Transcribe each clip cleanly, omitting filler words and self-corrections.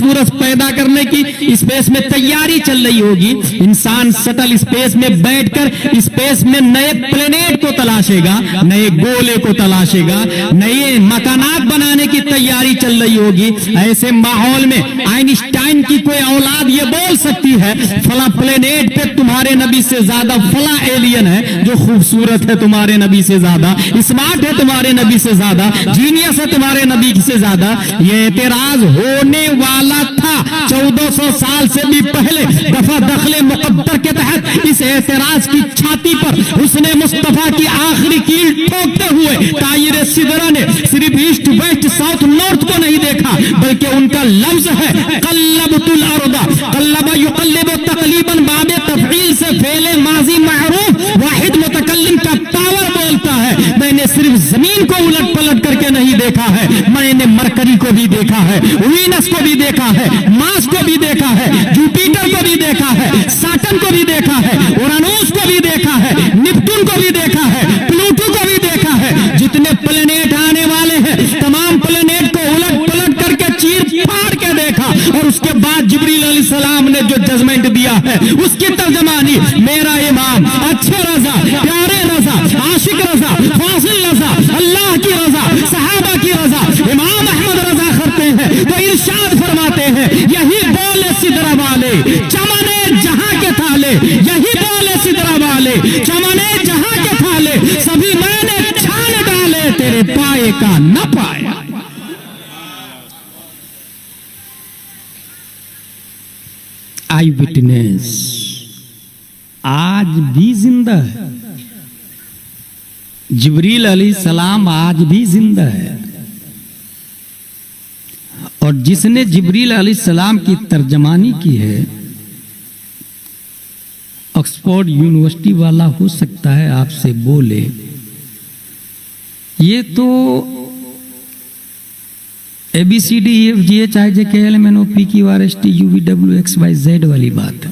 सूरज पैदा करने की स्पेस में तैयारी चल रही होगी। इंसान सटल स्पेस में बैठकर स्पेस में नए प्लेनेट को तलाशेगा, नए गोले को तलाशेगा, नए मकानात बनाने की तैयारी चल रही होगी। ऐसे माहौल में आइंस्टाइन की कोई औलाद ये बोल सकती है फला प्लेनेट पे तुम्हारे नबी से ज्यादा फला एलियन है जो खूबसूरत है तुम्हारे नबी से ज्यादा, स्मार्ट है तुम्हारे नबी से ज्यादा, जीनियस है तुम्हारे नबी से ज्यादा। ये एतराज होने वाला था 1400 साल से भी पहले। दफा दखले मुकद्दर के तहत इस एतराज की छाती पर हुस्ने मुस्तफा की आखिरी कील ठोकते हुए ताहिर सिदरा ने सिर्फ ईस्ट वेस्ट साउथ नॉर्थ को नहीं देखा, बल्कि उनका लफ्ज है कल्लबतुल अर्दा, कल्लबा युकल्लिबु तकलीबन बाबे तफईल से फेले माजी मअरूफ वाहिद मुतकल्लिम का पावर बोलता है। मैंने सिर्फ जमीन को उलट पलट करके नहीं देखा है, मैंने मरकरी को भी देखा है, वीनस को भी देखा है, मार्स को भी देखा है, जुपिटर को भी देखा है, सैटर्न को भी देखा है, उरानस को भी देखा है, नेपच्यून को भी देखा है, प्लूटो को भी देखा है। जितने प्लेनेट आने वाले हैं तमाम प्लेनेट को उलट पलट करके चीर फाड़ के देखा, और उसके बाद जिब्रील अलैहिस्सलाम ने जो जजमेंट दिया है उसकी तर्जमानी मेरा इमाम अच्छे रजा, प्यारे रजा, आशिक रजा, फासिल रजा, अल्लाह की रजा, सहाबा की रजा, इमाम अहमद रजा करते हैं। तो इरशाद फरमाते हैं यही बोले सिदरा वाले चमने जहां के थाले, यही बोले सिदरा वाले चमने जहां के थाले, सभी मैंने छान डाले तेरे पाए का न पाया। आई विटनेस आज भी जिंदा है, जिब्रील अलैहिस्सलाम आज भी जिंदा है, और जिसने जिब्रील अलैहिस्सलाम की तर्जमानी की है ऑक्सफोर्ड यूनिवर्सिटी वाला हो सकता है आपसे बोले ये तो ABCDEFGHIJKLMNOPQRSTUVWXYZ वाली बात है।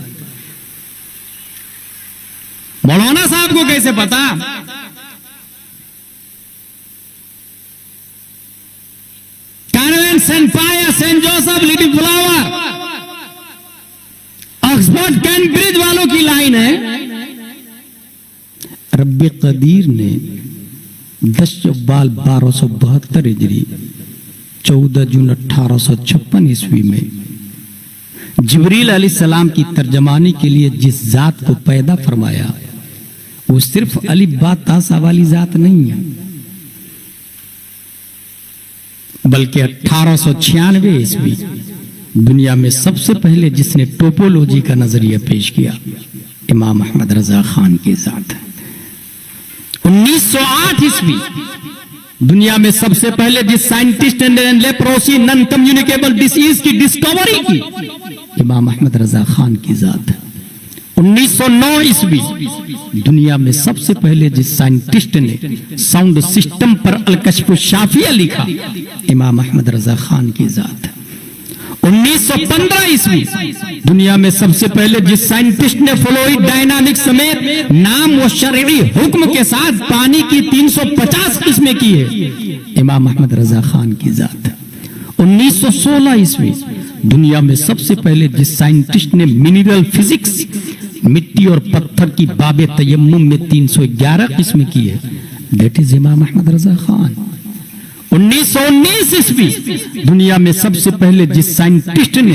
मौलाना साहब को कैसे पता? सेंट पाया, saint Joseph, Little Flower, Oxford Cambridge वालों की लाइन है। रब्बे कदीर ने 10 शव्वाल 1272 हिजरी 14 जून 1856 ईस्वी में जिब्रील अलैहिस्सलाम की तर्जमानी के लिए जिस जात को पैदा फरमाया वो सिर्फ अलिफ बा ता सा वाली जात नहीं है, बल्कि 1896 ईस्वी दुनिया में सबसे पहले जिसने टोपोलॉजी का नजरिया पेश किया इमाम अहमद रजा खान की जात है। 1908 ईस्वी दुनिया में सबसे पहले जिस साइंटिस्ट ने लेप्रोसी नॉन कम्युनिकेबल डिसीज की डिस्कवरी की इमाम अहमद रजा खान की जात है। 1909 ईस्वी दुनिया में सबसे पहले जिस साइंटिस्ट ने साउंड सिस्टम पर अल-कश्फ शाफिया लिखा इमाम अहमद रजा खान की जात है। 1915 ईस्वी दुनिया में सबसे पहले जिस साइंटिस्ट ने फ्लूइड डायनामिक्स समेत नाम व शरई हुक्म के साथ पानी की 350 किस्में की है इमाम अहमद रजा खान की जात है। 1916 ईस्वी दुनिया में सबसे पहले जिस साइंटिस्ट ने मिनरल फिजिक्स मिट्टी और पत्थर की बाबे तयम्मुम में 311 किस्में की है दैट इज इमाम अहमद रजा खान। 1919 ईस्वी दुनिया में सबसे पहले जिस साइंटिस्ट ने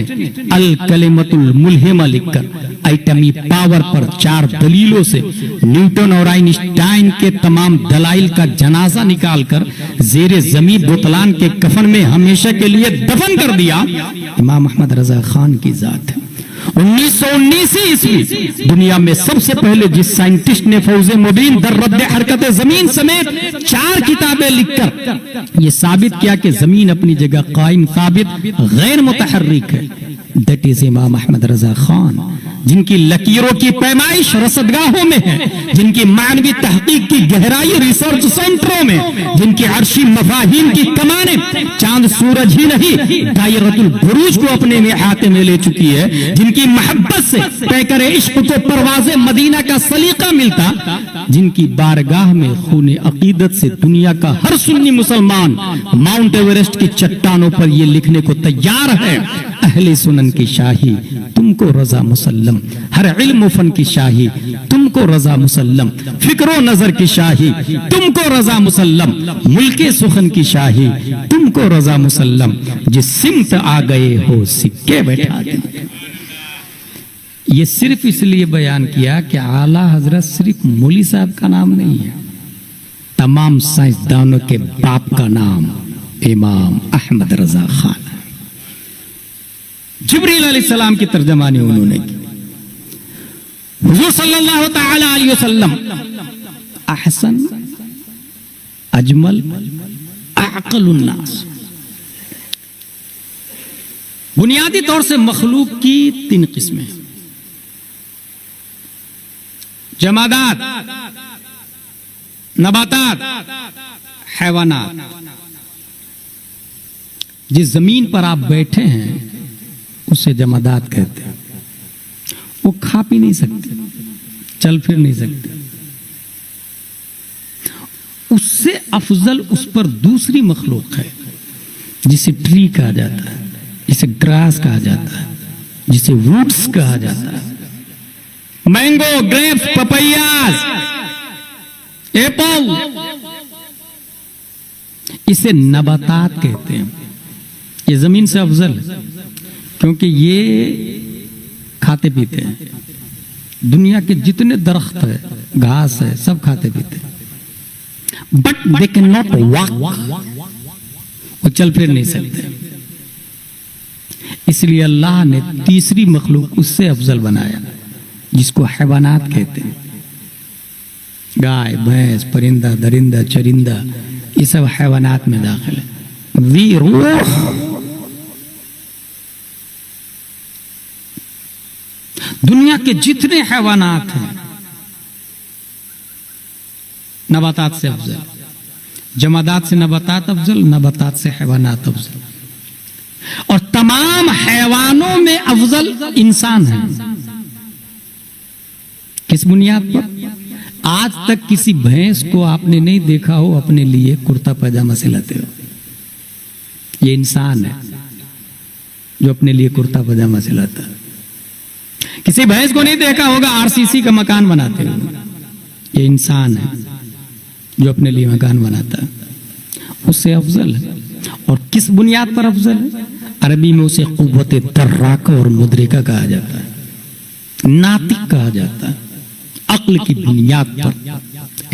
अल कलिमतुल मुल्हिमा लिखकर एटमी पावर पर 4 दलीलों से न्यूटन और आइंस्टाइन के तमाम दलाइल का जनाजा निकालकर जेरे जमीन बुतलान के कफन में हमेशा के लिए दफन कर दिया इमाम अहमद रजा खान की जात है। 1919 ईस्वी दुनिया में सबसे पहले जिस साइंटिस्ट ने फौजे मुबीन दर रद्द हरकत जमीन समेत 4 किताबें लिखकर यह साबित किया कि जमीन अपनी जगह कायम साबित गैर मुतहर्रिक है दैट इज इमाम अहमद रजा खान, जिनकी लकीरों की पैमाइश रसदगाहों में है, जिनकी मानवी तहकीक की गहराई रिसर्च सेंटरों में, जिनकी अर्शी मफाहिम की कमाने चांद सूरज ही नहीं दायरतुल बुरूज को अपने में हाथे में ले चुकी है, जिनकी मोहब्बत से पैकर इश्क को परवाज़े मदीना का सलीका मिलता, जिनकी बारगाह में खून अकीदत से दुनिया का हर सुन्नी मुसलमान माउंट एवरेस्ट की चट्टानों पर यह लिखने को तैयार है अहले सुनन की शाही तुमको रजा मुसल्लम, हर इल्म फन की शाही तुमको रजा मुसल्लम, फिक्रो नजर की शाही तुमको रजा मुसल्लम, मुल्के सुखन की शाही तुमको रजा मुसल्लम, जिस सिमत आ गए हो सिक्के बैठा दें। ये सिर्फ इसलिए बयान किया कि आला हजरत सिर्फ मौली साहब का नाम नहीं है, तमाम साइंसदानों के बाप का नाम इमाम अहमद रजा खान। जिब्रील अलैहिस्सलाम की तर्जमानी उन्होंने की। हुजूर सल्लल्लाहु तआला अलैहि वसल्लम अहसन अजमल अक़लुन नास। बुनियादी तौर से मखलूक की 3 किस्में, जमादात, नबातात, हैवानात। जिस जमीन पर आप बैठे हैं उसे जमादात कहते हैं। वो खा पी नहीं सकते, चल फिर नहीं सकते। उससे अफजल उस पर दूसरी मखलूक है जिसे ट्री कहा जाता है, जिसे ग्रास कहा जाता है, जिसे वुड्स कहा जाता है। मैंगो, ग्रेप्स, पपैयाज, एप्पल, इसे नबातात कहते हैं। ये जमीन से अफजल है क्योंकि ये खाते पीते हैं। दुनिया के जितने दरख्त है, घास है, सब खाते पीते हैं, but they can not walk, वो चल फिर नहीं सकते। इसलिए अल्लाह ने तीसरी मखलूक उससे अफजल बनाया जिसको हैवानात कहते हैं। गाय, भैंस, परिंदा, दरिंदा, चरिंदा, ये सब हैवानात में दाखिल है। वी रूह, दुनिया के जितने हैवानात हैं नबातात से अफजल, जमादात से नबातात अफजल, नबातात से हैवानात अफजल। और तमाम हैवानों में अफजल इंसान है। किस बुनियाद पर? आज तक किसी भैंस को आपने नहीं देखा हो अपने लिए कुर्ता पैजामा सिलाते हो। ये इंसान है जो अपने लिए कुर्ता पैजामा सिलाता है। किसी भैंस को नहीं देखा होगा आरसीसी का मकान बनाते हो। ये इंसान है जो अपने लिए मकान बनाता है, उससे अफजल है। और किस बुनियाद पर अफजल है? अरबी में उसे कुव्वत दर्राका और मुद्रिका कहा जाता है, नातिक कहा जाता है। अक्ल की बुनियाद पर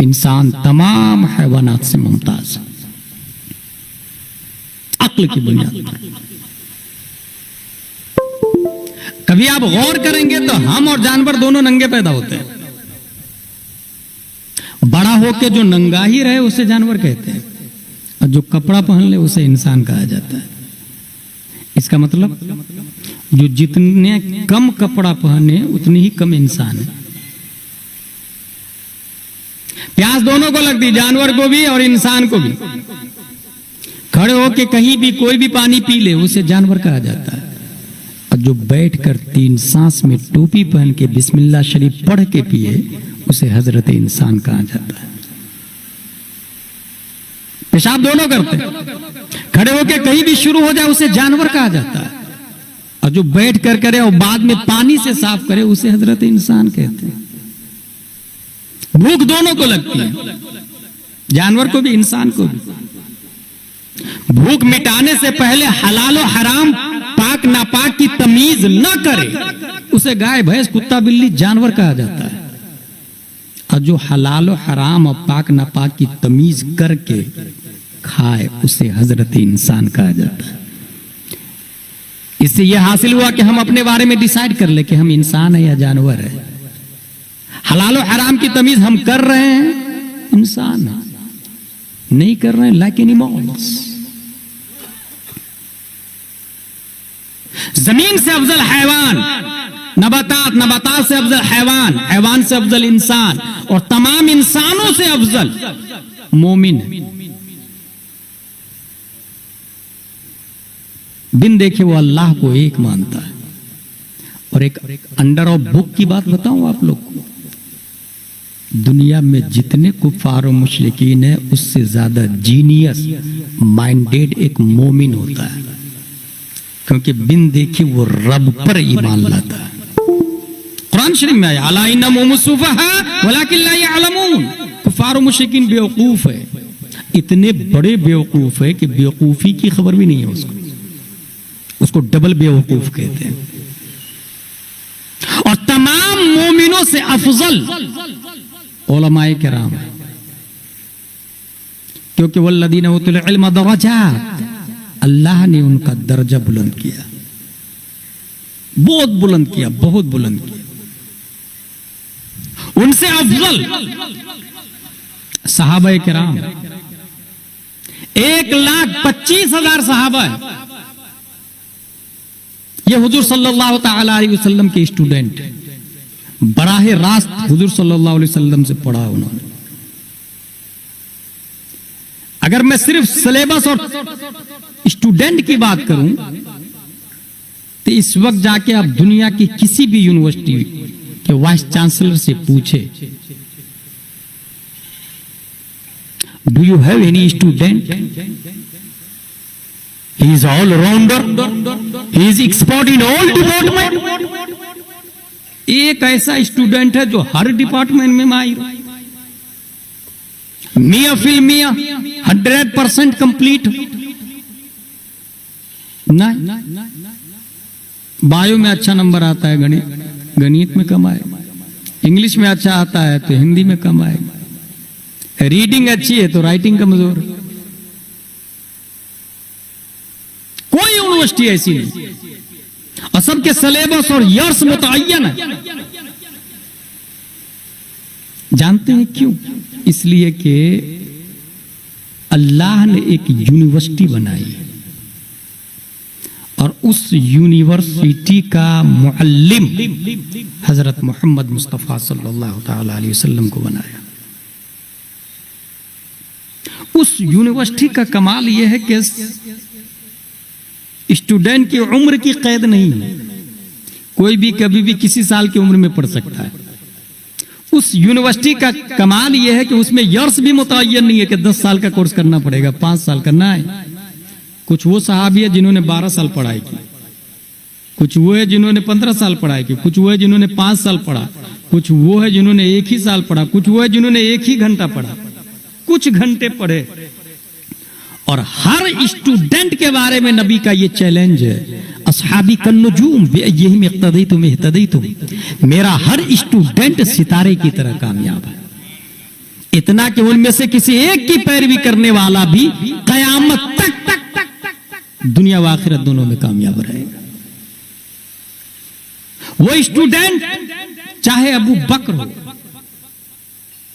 इंसान तमाम हैवानात से मुमताज है, अक्ल की बुनियाद पर। कभी आप गौर करेंगे तो हम और जानवर दोनों नंगे पैदा होते हैं। बड़ा होके जो नंगा ही रहे उसे जानवर कहते हैं, और जो कपड़ा पहन ले उसे इंसान कहा जाता है। इसका मतलब जो जितने कम कपड़ा पहने उतनी ही कम इंसान है। प्यास दोनों को लगती, जानवर को भी और इंसान को भी। खड़े होके कहीं भी कोई भी पानी पी ले उसे जानवर कहा जाता है, और जो बैठकर 3 सांस में टोपी पहन के बिस्मिल्लाह शरीफ पढ़ के पिए उसे हजरत इंसान कहा जाता है। पेशाब दोनों करते हैं, खड़े होके कहीं भी शुरू हो जाए उसे जानवर कहा जाता है, और जो बैठ कर करे और बाद में पानी से साफ करे उसे हजरत इंसान कहते हैं। भूख दोनों को लगती है, जानवर को भी इंसान को भी। भूख मिटाने से पहले हलाल और हराम, पाक नापाक की तमीज न करे उसे गाय, भैंस, कुत्ता, बिल्ली, जानवर कहा जाता है। और जो हलाल और हराम और पाक नापाक की तमीज करके खाए उसे हजरत इंसान कहा जाता है। इससे यह हासिल हुआ कि हम अपने बारे में डिसाइड कर ले कि हम इंसान है या जानवर है। हलाल और हराम की तमीज हम कर रहे हैं, इंसान है। नहीं कर रहे हैं, लाइक एनिमल्स। जमीन से अफजल हैवान, नबातात, नबातात से अफजल हैवान, हैवान से अफजल इंसान, और तमाम इंसानों से अफजल मोमिन। बिन देखे वो अल्लाह को एक मानता है। और एक अंडर ऑफ बुक की बात बताऊं आप लोग को, दुनिया में जितने कुफार और मुशरिकीन है उससे ज्यादा जीनियस माइंडेड एक मोमिन होता है। क्योंकि बिन देखे वो रब पर ईमान लाता है। कुरान शरीफ में आया अला इन्नहुम सुफहा वलाकिन ला यअलमून, कुफार और मुशरिकीन बेवकूफ है, इतने बड़े बेवकूफ है कि बेवकूफी की खबर भी नहीं है उसको डबल बेवकूफ कहते हैं। और तमाम मोमिनों से अफजल उलमाए किराम है, क्योंकि वल्लदीना उतुल इल्म दरजात, अल्लाह ने उनका दर्जा बुलंद किया, बहुत बुलंद किया, बहुत बुलंद किया। उनसे अफजल सहाबा किराम, 1,25,000 सहाबा है। ये हुजूर सल्लल्लाहु ताला अलैहि वसल्लम के स्टूडेंट हैं, बराहे रास्त हुजूर सल्लल्लाहु अलैहि वसल्लम से पढ़ा उन्होंने। अगर मैं सिर्फ सिलेबस और स्टूडेंट की बात करूं तो इस वक्त जाके आप दुनिया की किसी भी यूनिवर्सिटी के वाइस चांसलर से पूछे, do you have any student? He is all rounder, he is expert in all department. एक ऐसा स्टूडेंट है जो हर डिपार्टमेंट में माहिर, मियां फिल मियां 100% कंप्लीट। नहीं, बायो में अच्छा नंबर आता है, गणित में कम आए, इंग्लिश में अच्छा आता है तो हिंदी में कम आए, रीडिंग अच्छी है तो राइटिंग कमजोर। कोई यूनिवर्सिटी ऐसी नहीं, और सबके सिलेबस और ईयर्स मुतय्यन है। जानते हैं क्यों? इसलिए कि अल्लाह ने एक यूनिवर्सिटी बनाई और उस यूनिवर्सिटी का मुअल्लिम हजरत मोहम्मद मुस्तफ़ा सल्लल्लाहु ताला अलैहि वसल्लम को बनाया। उस यूनिवर्सिटी का कमाल यह है कि स्टूडेंट की उम्र की कैद नहीं है, कोई भी कभी भी किसी साल की उम्र में पढ़ सकता है। उस यूनिवर्सिटी का कमाल यह है कि उसमें ईयर्स भी मुतय्यन नहीं है कि 10 साल का कोर्स करना पड़ेगा, 5 साल करना है। कुछ वो सहाबी है जिन्होंने 12 साल पढ़ाई की, कुछ वो है जिन्होंने 15 साल पढ़ाई की, कुछ वो है जिन्होंने 5 साल पढ़ा, कुछ वो है जिन्होंने 1 ही साल पढ़ा, कुछ वो है जिन्होंने 1 ही घंटा पढ़ा, कुछ घंटे पढ़े। और हर स्टूडेंट के बारे में नबी का ये चैलेंज है, अस्हाबी कन्नुजूम बिअय्यिहिम इक्तदयतुम इहतदयतुम, मेरा हर स्टूडेंट सितारे की तरह कामयाब है, इतना कि उनमें से किसी एक की पैरवी करने वाला भी कयामत तक दुनिया व आखिरत दोनों में कामयाब रहेगा। वो स्टूडेंट चाहे अबू बकर हो,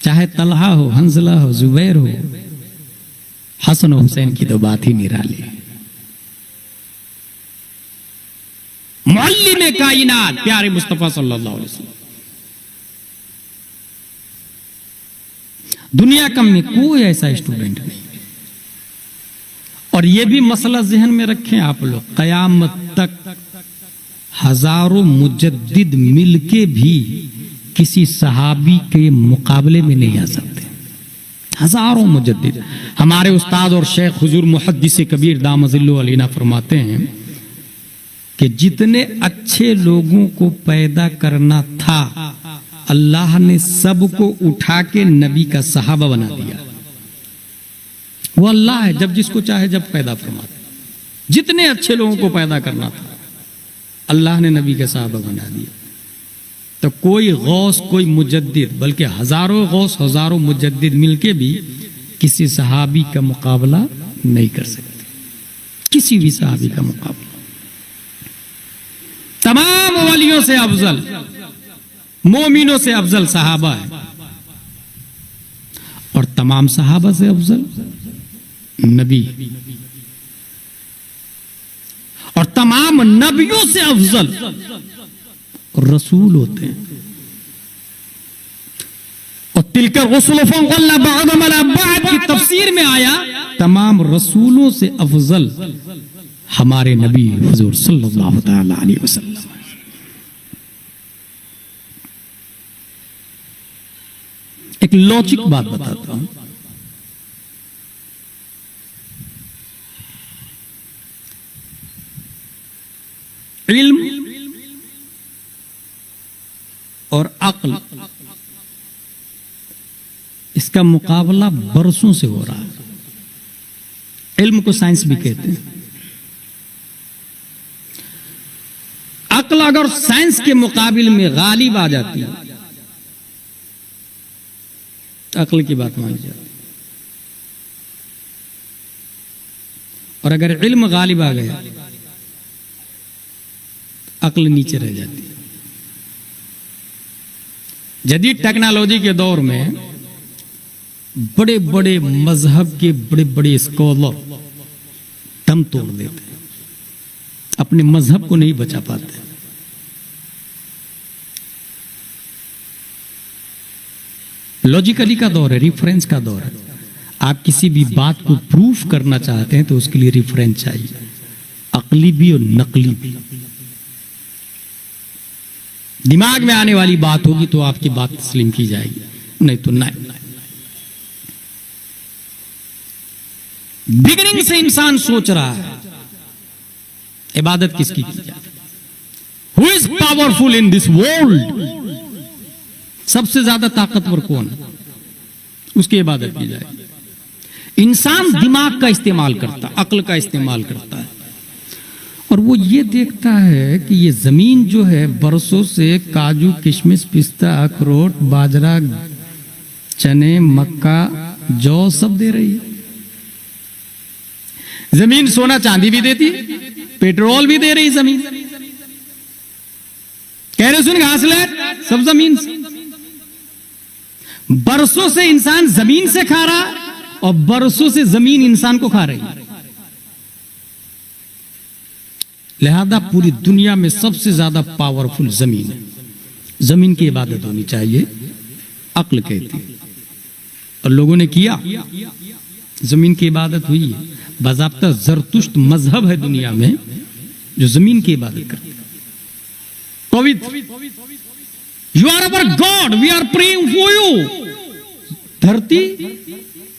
चाहे तलहा हो, हंजला हो, जुबैर हो, हसन और हुसैन की तो बात ही निराली है। मुअल्लिम कायनात प्यारे मुस्तफा सल्लल्लाहु अलैहि वसल्लम, दुनिया का में कोई ऐसा स्टूडेंट नहीं। और यह भी मसला जहन में रखें आप लोग, कयामत तक हजारों मुजद्दिद मिलके भी किसी सहाबी के मुकाबले में नहीं आ सकते। हजारों मुजद्दिद। हमारे उस्ताद और शेख हुजूर मुहद्दिस कबीर दामजिल्लु अलीना फरमाते हैं कि जितने अच्छे लोगों को पैदा करना था अल्लाह ने सबको उठा के नबी का सहाबा बना दिया। वो अल्लाह है, जब जिसको चाहे जब पैदा फरमाता। जितने अच्छे लोगों को पैदा करना था अल्लाह ने नबी का सहाबा बना दिया। तो कोई गौस, कोई मुजद्दिद, बल्कि हजारों गौस, हजारों मुजद्दिद मिलके भी किसी सहाबी का मुकाबला नहीं कर सकते, किसी भी सहाबी का मुकाबला। तमाम वलियों से अफजल, मोमिनों से अफजल सहाबा है, और तमाम सहाबा से अफजल नबी, और तमाम नबियों से अफजल रसूल होते हैं। और तिलकर रसूल की तफसीर में आया तमाम रसूलों से अफजल हमारे नबी हुजूर सल्लल्लाहु ताला अलैहि वसल्लम। एक लॉजिक बात बताता हूं। इल्म और अक्ल, इसका मुकाबला बरसों से हो रहा है। इल्म को साइंस भी कहते हैं। अक्ल अगर साइंस के मुकाबले में गालिब आ जाती है, अक्ल की बात मानी जाती, और अगर इल्म गालिब आ गया, अक्ल नीचे रह जाती है। जदीद टेक्नोलॉजी के दौर में बड़े बड़े मजहब के बड़े बड़े स्कॉलर दम तोड़ देते हैं, अपने मजहब को नहीं बचा पाते। लॉजिकली का दौर है, रिफरेंस का दौर है। आप किसी भी बात को प्रूफ करना चाहते हैं तो उसके लिए रिफरेंस चाहिए, अकली भी और नकली भी। दिमाग में आने वाली बात होगी तो आपकी बात तस्लीम की जाएगी, नहीं तो नहीं। बिगिनिंग से इंसान सोच रहा है इबादत किसकी की जाए, who is powerful in this world, सबसे ज्यादा ताकतवर कौन है, उसकी इबादत की जाए। इंसान दिमाग का इस्तेमाल करता है, अक्ल का इस्तेमाल करता है, और वो ये देखता है कि ये जमीन जो है बरसों से काजू, किशमिश, पिस्ता, अखरोट, बाजरा, चने, मक्का, जौ सब दे रही है। जमीन सोना चांदी भी देती है, पेट्रोल भी दे रही जमीन, कैरोसिन, घास लैट सब जमीन से। बरसों से इंसान जमीन से खा रहा और बरसों से जमीन इंसान को खा रही है। लिहाजा पूरी दुनिया में सबसे ज्यादा पावरफुल जमीन है, जमीन की इबादत होनी चाहिए, अक्ल कहती है। और लोगों ने किया, जमीन की इबादत हुई है। बाज़ाब्ता ज़रतुश्त मजहब है दुनिया में जो जमीन की इबादत करते हैं। पवित्र, you are our God, we are praying for you. धरती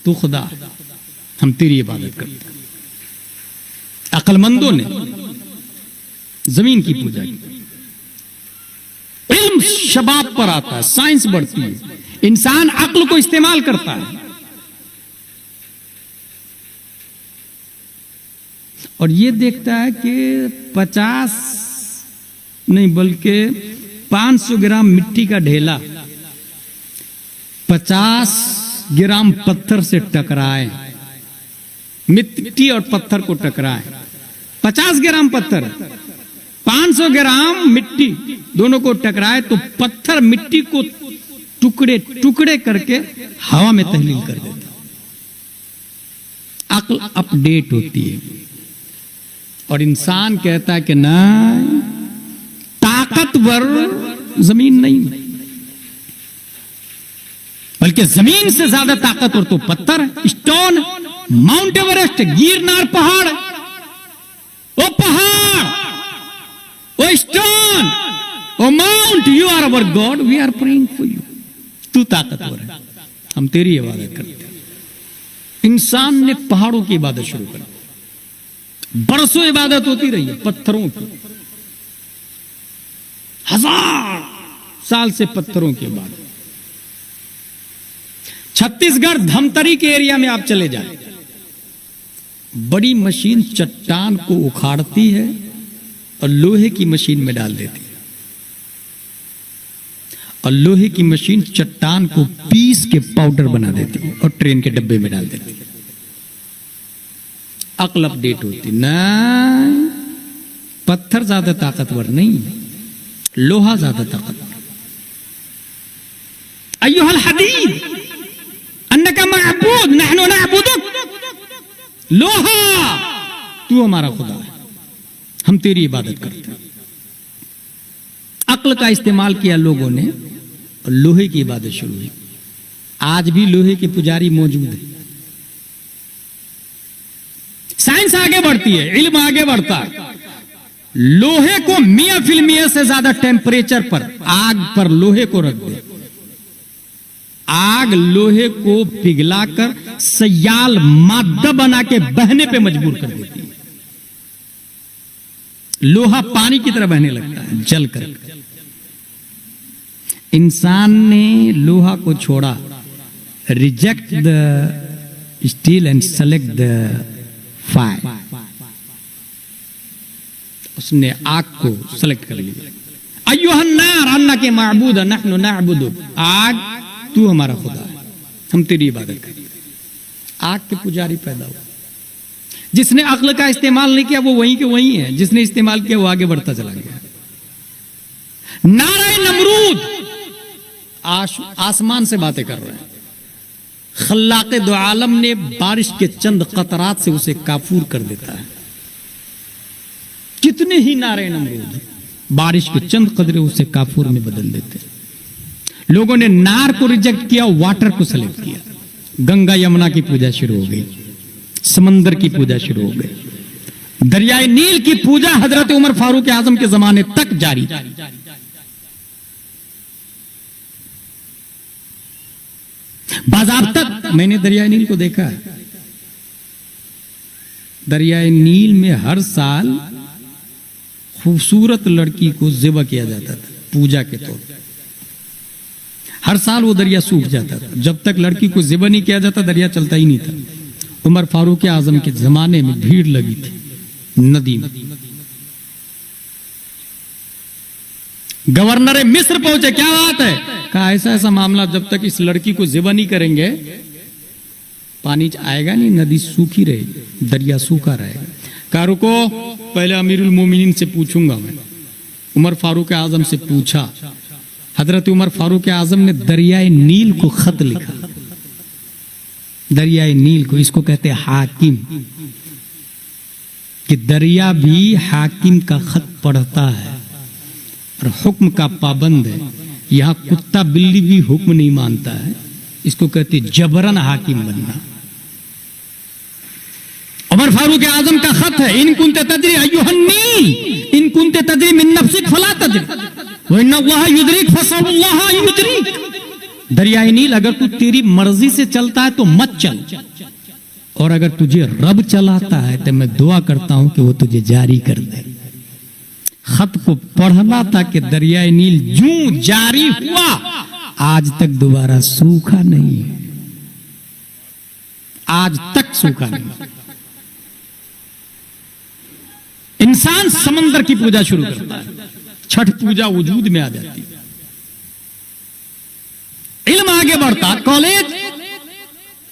तू खुदा, हम तेरी इबादत करते हैं। अक्लमंदों ने जमीन की पूजा की। इल्म शबाब पर आता है, साइंस बढ़ती है, इंसान अक्ल को इस्तेमाल करता है और ये देखता है कि 50 नहीं बल्कि 500 ग्राम मिट्टी का ढेला 50 ग्राम पत्थर से टकराए, मिट्टी और पत्थर को टकराए, 50 ग्राम पत्थर 500 ग्राम मिट्टी दोनों को टकराए तो पत्थर मिट्टी को टुकड़े टुकड़े करके हवा में तहलील कर देता। अक्ल अपडेट होती है और इंसान कहता है कि नहीं, ताकतवर जमीन नहीं, बल्कि जमीन से ज्यादा ताकतवर तो पत्थर है, स्टोन, माउंट एवरेस्ट, गिरनार पहाड़, ओ पहाड़, O stone, O mount, you are our God, we are praying for you. तू ताकतवर है, हम तेरी इबादत करते हैं। इंसान ने पहाड़ों की इबादत शुरू कर दी, बरसों इबादत होती रही है पत्थरों की, 1000 साल से पत्थरों की इबादत। छत्तीसगढ़ धमतरी के एरिया में आप चले जाए, बड़ी मशीन चट्टान को उखाड़ती है और लोहे की मशीन में डाल देती है, और लोहे की मशीन चट्टान को पीस के पाउडर बना देती है और ट्रेन के डब्बे में डाल देती है। अक्ल अपडेट होती ना, पत्थर ज्यादा ताकतवर नहीं, लोहा ज्यादा ताकतवर। अय्युहल हदीद अन्नका मअबूद नहनु नअबुदुक, लोहा तू हमारा खुदा है, हम तेरी इबादत करते हैं। अक्ल का इस्तेमाल किया लोगों ने और लोहे की इबादत शुरू हुई। आज भी लोहे के पुजारी मौजूद है। साइंस आगे बढ़ती है, इल्म आगे बढ़ता है। लोहे को मियां फिल्मिया से ज्यादा टेम्परेचर पर आग पर लोहे को रख दे, आग लोहे को पिघलाकर सयाल मादा बना के बहने पे मजबूर कर देती है। लोहा पानी की तरह बहने लगता है जल कर। इंसान ने लोहा को छोड़ा, reject the steel and select the fire. उसने आग को सेलेक्ट कर लिया। अय्युहन्नार अन्ना के माबूद नहनु नअबुदु, आग तू हमारा खुदा है, हम तेरी इबादत करें। आग के पुजारी पैदा हुआ। जिसने अक्ल का इस्तेमाल नहीं किया वो वहीं के वहीं है, जिसने इस्तेमाल किया वो आगे बढ़ता चला गया। नारे नमरूद आसमान से बातें कर रहे हैं। खल्लाक़े दो आलम ने बारिश के चंद कतरात से उसे काफूर कर देता है। कितने ही नारे नमरूद, बारिश के चंद कतरे उसे काफूर में बदल देते हैं। लोगों ने नार को रिजेक्ट किया, वाटर को सेलेक्ट किया। गंगा यमुना की पूजा शुरू हो गई, समंदर की पूजा शुरू हो गई। दरियाए नील की पूजा हजरत उमर फारूक आजम के जमाने तक जारी। बाज़ाब्ता मैंने दरियाए नील को देखा है। दरियाए नील में हर साल खूबसूरत लड़की को ज़िबा किया जाता था पूजा के तौर पर। हर साल वो दरिया सूख जाता था। जब तक लड़की को ज़िबा नहीं किया जाता दरिया चलता ही नहीं था। उमर फारूक आजम के जमाने में भीड़ लगी थी नदी में। गवर्नर मिस्र पहुंचे, क्या बात है? कहा ऐसा ऐसा मामला, जब तक इस लड़की को ज़िबा नहीं करेंगे पानी आएगा नहीं, नदी सूखी रहेगी, दरिया सूखा रहेगा। कहा रुको, पहले अमीरुल मोमिनीन से पूछूंगा मैं। उमर फारूक आजम से पूछा। हजरत उमर फारूक आजम ने दरियाए नील को खत लिखा। दरियाए नील को, इसको कहते हैं हाकिम, कि दरिया भी हाकिम का खत पढ़ता है और हुक्म का पाबंद है। यहां कुत्ता बिल्ली भी हुक्म नहीं मानता है, इसको कहते जबरन हाकिम बनना। उमर फारूक आजम का खत है, इन कुंते तदरी अय्युहन नील इन कुंते तदरी मिन नफ्सिक फला तदरी व इन्नल्लाह युदरिक फसल्लाह युदरिक। दरियाए नील, अगर तू तेरी मर्जी से चलता है तो मत चल, और अगर तुझे रब चलाता है तो मैं दुआ करता हूं कि वो तुझे जारी कर दे। खत को पढ़ना था कि दरियाए नील यूं जारी हुआ, आज तक दोबारा सूखा नहीं है, आज तक सूखा नहीं। इंसान समंदर की पूजा शुरू करता है, छठ पूजा वजूद में आ जाती है। इल्म आगे बढ़ता, कॉलेज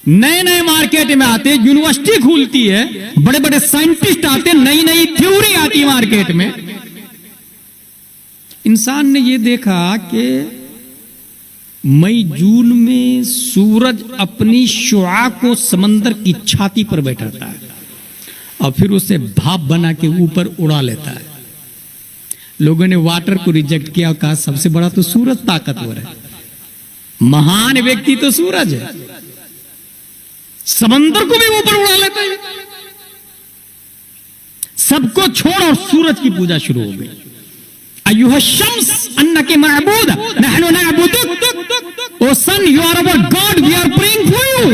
नए नए मार्केट में आते, यूनिवर्सिटी खुलती है, बड़े बड़े साइंटिस्ट आते, नई नई थ्योरी आती है मार्केट में। इंसान ने यह देखा कि मई जून में सूरज अपनी शुआ को समंदर की छाती पर बैठाता है और फिर उसे भाप बना के ऊपर उड़ा लेता है। लोगों ने वाटर को रिजेक्ट किया और कहा सबसे बड़ा तो सूरज ताकतवर है, महान व्यक्ति तो सूरज है, समंदर को भी ऊपर उड़ा लेता है। सबको छोड़ और सूरज की पूजा शुरू हो गई। अय्युहा शम्स अन्नके मअबूद नहनु नअबुदुक, O sun you are our God, we are praying for you.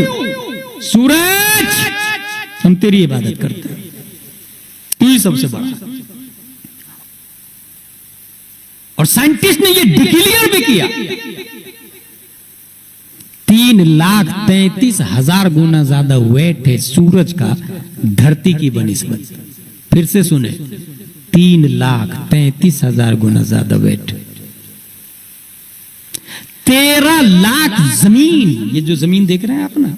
सूरज, हम तेरी इबादत करते हैं, तू ही सबसे बड़ा। और साइंटिस्ट ने ये डिक्लेयर भी किया 3,33,000 गुना ज्यादा वेट है सूरज का धरती की बनिस्बत। फिर से सुने, 3,33,000 गुना ज्यादा वेट। 13 लाख जमीन, ये जो जमीन देख रहे हैं आप ना,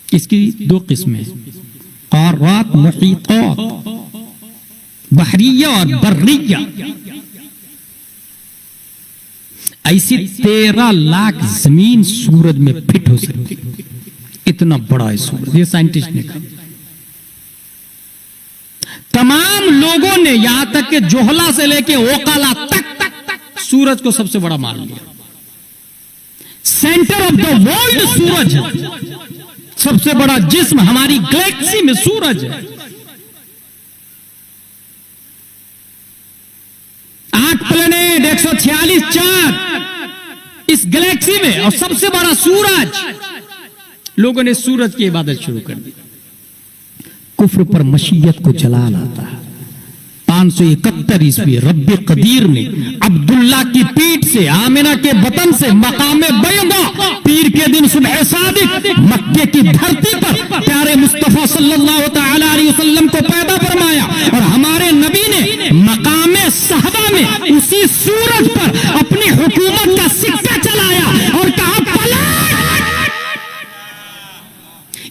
इसकी 2 किस्में, क़ारात मुहीतात, बहरिया और बर्रिया। ऐसी 13 लाख जमीन सूरज में फिट हो सकती, इतना बड़ा है सूरज, ये साइंटिस्ट ने कहा। तमाम लोगों ने यहां तक कि जोहला से लेके ओकाला तक सूरज को सबसे बड़ा मान लिया। सेंटर ऑफ द वर्ल्ड सूरज है, सबसे बड़ा जिस्म हमारी गैलेक्सी में सूरज है। 8 प्लेनेट, 146 चांद इस गैलेक्सी में, और सबसे बड़ा सूरज। लोगों ने सूरज की इबादत शुरू कर दी। कुफ्र पर मशीयत को जलाल आता है। 571 ईस्वी रब्बे कदीर ने अब्दुल्ला की पीठ से, आमिना के बतन से मकामे बैदा पीर के दिन सुबह सादिक मक्के की धरती पर प्यारे मुस्तफा सल्लल्लाहु तआला अलैहि वसल्लम को पैदा फरमाया। और हमारे नबी ने मकामे सहबा में उसी सूरज पर अपनी हुकूमत का सिक्का चलाया और कहा पलट।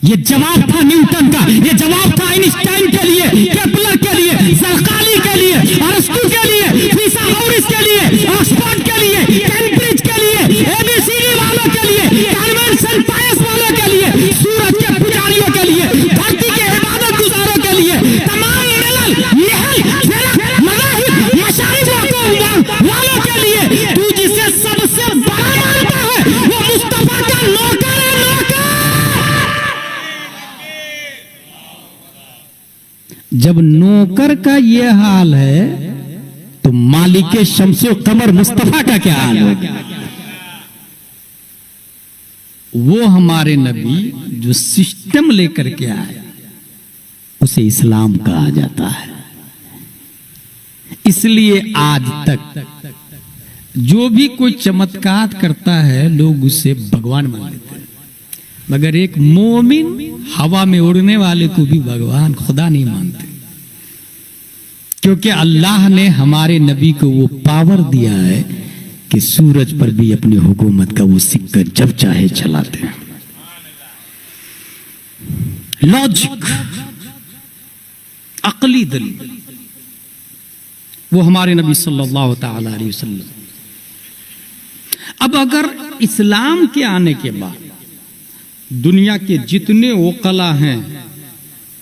ये जवाब था न्यूटन का, ये जवाब था आइंस्टाइन के लिए, केपलर के लिए, ज़रक़ाली के लिए, अरस्तू के लिए, फिसागोरस के लिए, ऑक्सफोर्ड के लिए, कैम्ब्रिज के लिए, एबीसीडी वालों के लिए, कन्वेंशन पायस वालों के लिए, सूरज के पुजारियों के लिए, धरती के इबादत गुजारों के लिए, तमाम मिलल, महल, फिरक, मज़ाहिब, मशाइख वालों के लिए, तू जिसे सबसे बड़ा मानता है वो मुस्तफा का नौकर है, नौकर। जब नौकर का ये हाल है तो मालिके शम्सो कमर मुस्तफा का क्या हाल होगा। वो हमारे नबी जो सिस्टम लेकर के आए उसे इस्लाम कहा जाता है। इसलिए आज तक जो भी कोई चमत्कार करता है लोग उसे भगवान मान लेते हैं, मगर एक मोमिन हवा में उड़ने वाले को भी भगवान खुदा नहीं मानते, क्योंकि अल्लाह ने हमारे नबी को वो पावर दिया है कि सूरज पर भी अपनी हुकूमत का वो सिक्का जब चाहे चलाते हैं। लॉजिक, अकली दलील, वो हमारे नबी सल्लल्लाहु तआला अलैहि वसल्लम। अब अगर इस्लाम के आने के बाद दुनिया के जितने ओकला हैं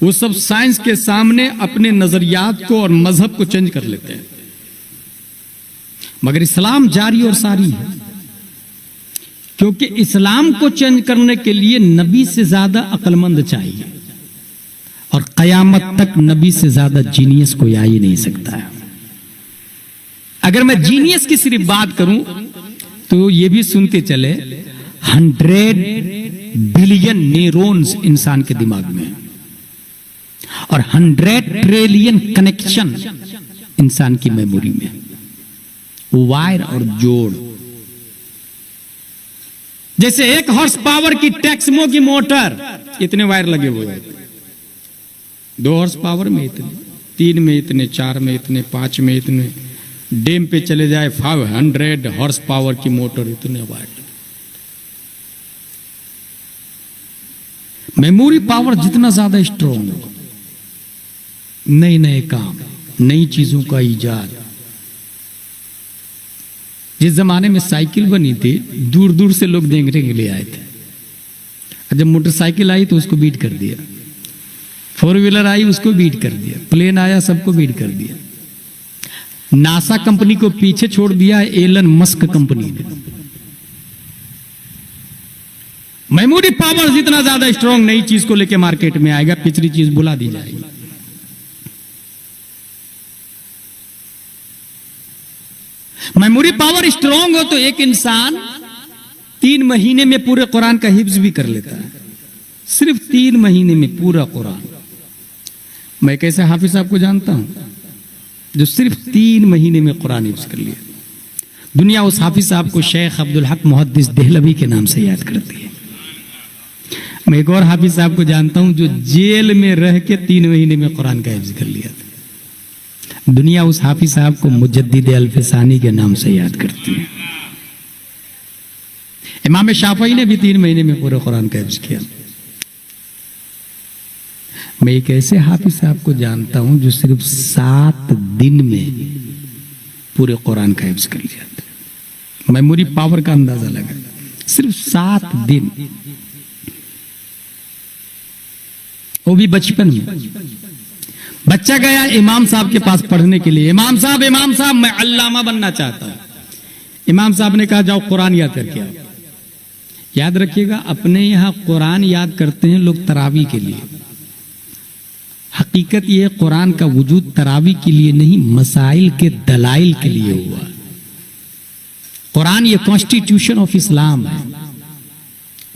वो सब साइंस के सामने अपने नजरियात को और मजहब को चेंज कर लेते हैं, मगर इस्लाम जारी और सारी है, क्योंकि इस्लाम को चेंज करने के लिए नबी से ज्यादा अक्लमंद चाहिए और कयामत तक नबी से ज्यादा जीनियस कोई आ ही नहीं सकता है। अगर मैं जीनियस की सिर्फ बात करूं तो ये भी सुनते चले 100 बिलियन न्यूरॉन्स इंसान के दिमाग में और 100 ट्रिलियन कनेक्शन इंसान की मेमोरी में, वायर और जोड़। जैसे 1 हॉर्स पावर की टेक्समो की मोटर, इतने वायर लगे हुए हैं। 2 हॉर्स पावर में इतने, 3 में इतने, 4 में इतने, 5 में इतने, डैम पे चले जाए 500 हॉर्स पावर की मोटर, इतने वायर। मेमोरी पावर जितना ज्यादा स्ट्रॉन्ग होगा, नए नए काम, नई चीजों का इजाद। जिस जमाने में साइकिल बनी थी दूर दूर से लोग देखने के लिए आए थे। जब मोटरसाइकिल आई तो उसको बीट कर दिया, 4 व्हीलर आई उसको बीट कर दिया, प्लेन आया सबको बीट कर दिया। नासा कंपनी को पीछे छोड़ दिया एलन मस्क कंपनी ने। मेमोरी पावर जितना ज्यादा स्ट्रॉन्ग, नई चीज को लेके मार्केट में आएगा, पिछली चीज भुला दी जाएगी। मेमोरी पावर स्ट्रॉन्ग हो तो एक इंसान 3 महीने में पूरे कुरान का हिफ्ज भी कर लेता है, सिर्फ 3 महीने में पूरा कुरान। मैं कैसे हाफिज साहब को जानता हूं जो सिर्फ 3 महीने में कुरान हिफ्ज कर लिया। दुनिया उस हाफिज साहब को शेख अब्दुल हक मुहद्दिस देहलवी के नाम से याद करती है। मैं एक और हाफिज साहब को जानता हूं जो जेल में रह के 3 महीने में कुरान का हिफ्ज कर लिया था। दुनिया उस हाफिज साहब को मुजद्दिद अल्फसानी के नाम से याद करती है। इमाम शाफई ने भी 3 महीने में पूरे कुरान का हिफ्ज किया। मैं एक ऐसे हाफिज साहब को जानता हूं जो सिर्फ 7 दिन में पूरे कुरान का हिफ्ज कर लिया था। मेमोरी पावर का अंदाजा लगा, सिर्फ 7 दिन, वो भी बचपन में। बच्चा गया इमाम साहब के पास पढ़ने के लिए, इमाम साहब मैं अल्लामा बनना चाहता हूं। इमाम साहब ने कहा जाओ कुरान याद करके आओ। याद रखिएगा, अपने यहां कुरान याद करते हैं लोग तरावी के लिए। हकीकत यह कुरान का वजूद तरावी के लिए नहीं, मसाइल के दलाइल के लिए हुआ। कुरान ये कॉन्स्टिट्यूशन ऑफ इस्लाम है।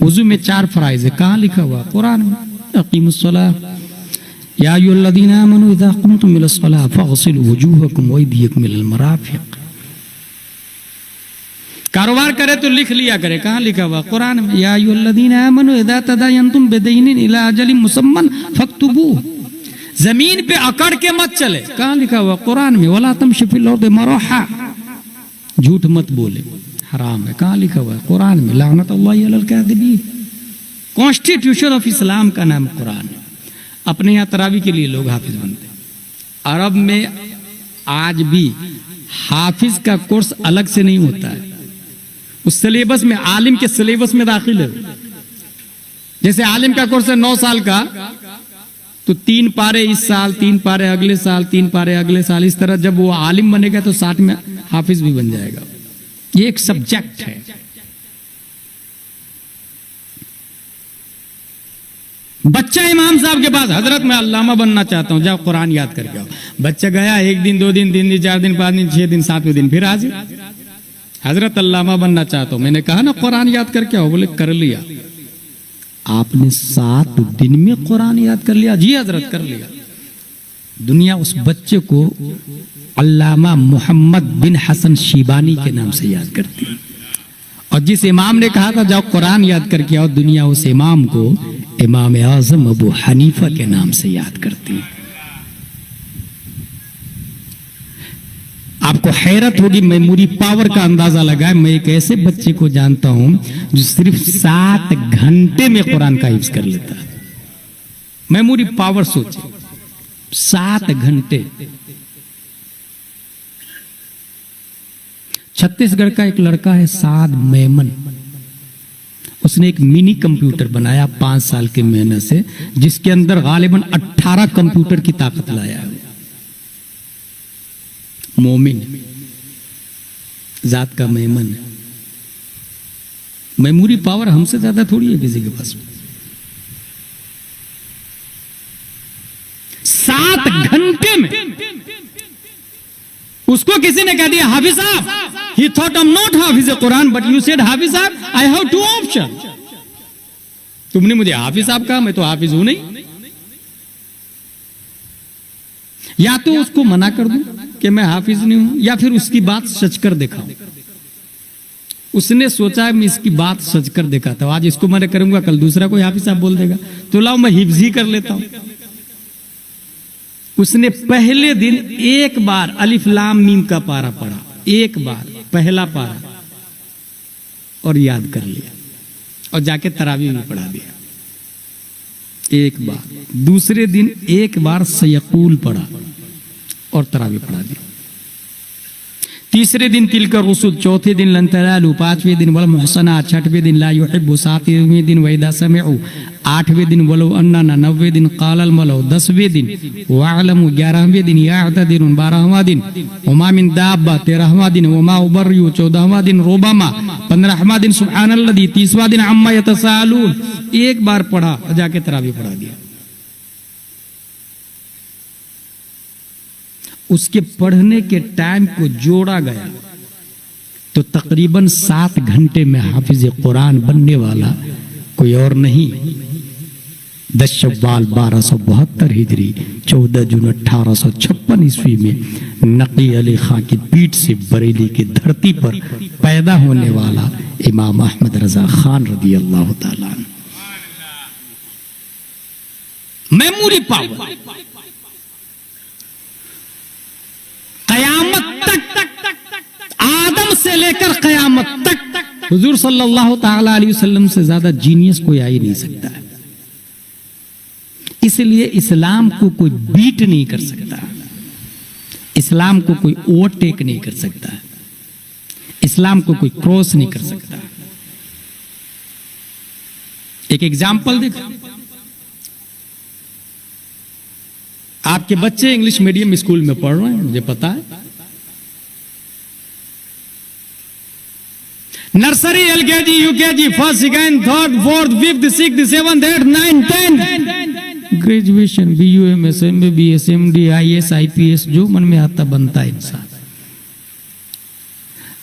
वजू में 4 फराइज है, कहां लिखा हुआ? कुरान में। अकीमुस्सलाह, या अय्युहल्लज़ीना आमनू इज़ा क़ुमतुम इलस्सलाति फ़ग़सिलू वुजूहकुम व अयदियकुम इलल मराफ़िक़। कारोबार करे तो लिख लिया करे। कहाँ लिखा हुआ? कुरान में। या अय्युहल्लज़ीना आमनू इज़ा तदायनतुम बिदैनिन इला अजलिन मुसम्मन फक्तुबू। जमीन पे अकड़ के मत चले। कहाँ लिखा हुआ? कुरान में। वला तमशी फिल अर्दि मरहा। झूठ मत बोले, हराम है। कहाँ लिखा हुआ है? कुरान में। लानतुल्लाहि अलल काज़िबीन। कॉन्स्टिट्यूशन ऑफ इस्लाम का नाम कुरान है। अपने यहाँ तरावी के लिए लोग हाफिज बनते हैं। अरब में आज भी हाफिज का कोर्स अलग से नहीं होता है, उस सिलेबस में, आलिम के सिलेबस में दाखिल है। जैसे आलिम का कोर्स है 9 साल का, तो 3 पारे इस साल, 3 पारे अगले साल, 3 पारे अगले साल, इस तरह जब वो आलिम बनेगा तो 60 में हाफिज भी बन जाएगा। ये एक सब्जेक्ट है। बच्चा इमाम साहब के पास, हजरत मैं अल्लामा बनना चाहता हूं, जाओ कुरान याद करके आओ। बच्चा गया, 1 दिन 2 दिन 3 दिन 4 दिन 5 दिन 6 दिन 7वें दिन फिर हाजिर, हजरत अल्लामा बनना चाहता हूं। मैंने कहा ना कुरान याद करके आओ। बोले कर लिया। आपने 7 दिन में कुरान याद कर लिया? जी हजरत कर लिया। दुनिया उस बच्चे को अल्लामा मोहम्मद बिन हसन शिबानी के नाम से याद करती है। और जिस इमाम ने कहा था जाओ कुरान याद करके आओ, दुनिया उस इमाम को इमाम आजम अबू हनीफा के नाम से याद करती है। आपको हैरत होगी, मेमोरी पावर का अंदाजा लगाए। मैं एक ऐसे बच्चे को जानता हूं जो सिर्फ 7 घंटे में कुरान का हिफ्ज कर लेता है। मेमोरी पावर सोचे, 7 घंटे। छत्तीसगढ़ का एक लड़का है साद मेमन, उसने एक मिनी कंप्यूटर बनाया 5 साल के मेहनत से, जिसके अंदर गालिबन 18 कंप्यूटर की ताकत लाया है। मोमिन जात का मेमन है। मेमोरी पावर हमसे ज्यादा थोड़ी है किसी के पास। 7 घंटे में उसको किसी ने कह दिया हाफिज साहब, he thought I'm not Hafiz Quran but you said हाफिज साहब, I have 2 options। तुमने मुझे हाफिज साहब कहा, मैं तो हाफिज हूं नहीं। या तो उसको मना कर दूं कि मैं हाफिज नहीं हूं, या फिर उसकी बात सच कर दिखाऊं। उसने सोचा मैं इसकी बात सच कर दिखाता हूं, आज इसको मना करूंगा कल दूसरा कोई हाफिज साहब बोल देगा, तो लाओ मैं हिफ्ज ही कर लेता हूं। उसने पहले दिन एक बार अलिफ लाम मीम का पारा पढ़ा, एक बार पहला पारा, और याद कर लिया, और जाके तरावी भी पढ़ा दिया एक बार। दूसरे दिन एक बार सयकूल पढ़ा और तरावी पढ़ा दिया। तीसरे दिन तिलका रुसूल, चौथे दिन लन तलालू, 5वें दिन वल मुहसना, 6वें दिन ला युहिब्बु, 7वें दिन वैदा समिउ, 8वें दिन वलो अन्ना, 9वें दिन कालल मलो, 10वें दिन वालमु, 11वें दिन याअतदिरुन, 12वां दिन वमा मिन दाब्बा, 13वां दिन वमा उबर्यु, 14वां दिन रुबामा, 15वां दिन सुब्हानल्लज़ी, 30वां दिन अम्मा यतसालून। एक बार पढ़ा, जाके तरावी पढ़ा दिया। उसके पढ़ने के टाइम को जोड़ा गया तो तकरीबन 7 घंटे में हाफिज कुरान बनने वाला कोई और नहीं। 10 शव्वाल 1272 हिजरी, 14 जून 1856 ईस्वी में नकी अली खां की पीठ से बरेली की धरती पर पैदा होने वाला इमाम अहमद रजा खान रदी अल्लाह ताला। मेमोरी पावर कयामत तक, आदम से लेकर कयामत तक हुजूर सल्लल्लाहु ताला अलैहि वसल्लम से ज्यादा जीनियस कोई आ ही नहीं सकता है। इसलिए इस्लाम को कोई बीट नहीं कर सकता, इस्लाम को कोई ओवरटेक नहीं कर सकता, इस्लाम को कोई क्रॉस नहीं कर सकता। एक एग्जाम्पल देखो, आपके बच्चे इंग्लिश मीडियम स्कूल में पढ़ रहे हैं, मुझे पता है। Nursery, LKG, UKG, first, second, third, fourth, fifth, sixth, seventh, eighth, ninth, tenth, graduation, BU, MS, MBBS, MD, IAS, IPS, जो मन में आता बनता है इंसान।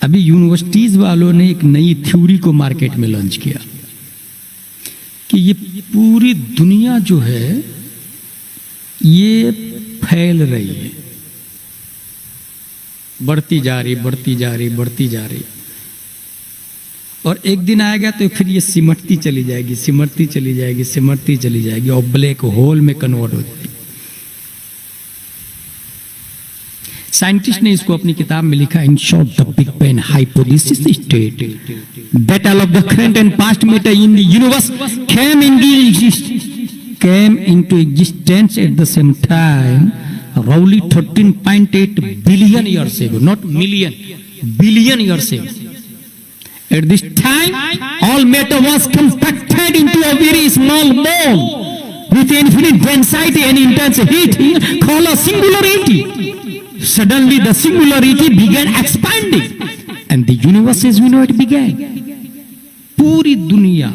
अभी यूनिवर्सिटीज वालों ने एक नई थ्योरी को मार्केट में लॉन्च किया कि ये पूरी दुनिया जो है ये फैल रही है, बढ़ती जा रही, बढ़ती जा रही, बढ़ती जा रही, और एक दिन आएगा तो फिर ये सिमटती चली जाएगी, सिमटती चली जाएगी, सिमटती चली जाएगी और ब्लैक होल में कन्वर्ट हो जाएगी। साइंटिस्ट ने इसको अपनी किताब में लिखा, in short the big bang hypothesis state that all of the current and past matter in the universe came into existence at the same time roughly 13.8 billion years ago, not million, billion years ago. At this time, all matter was compacted into a very small ball with infinite density and intense heat called a singularity. Suddenly, the singularity began expanding, and the universe as we know it began. पूरी दुनिया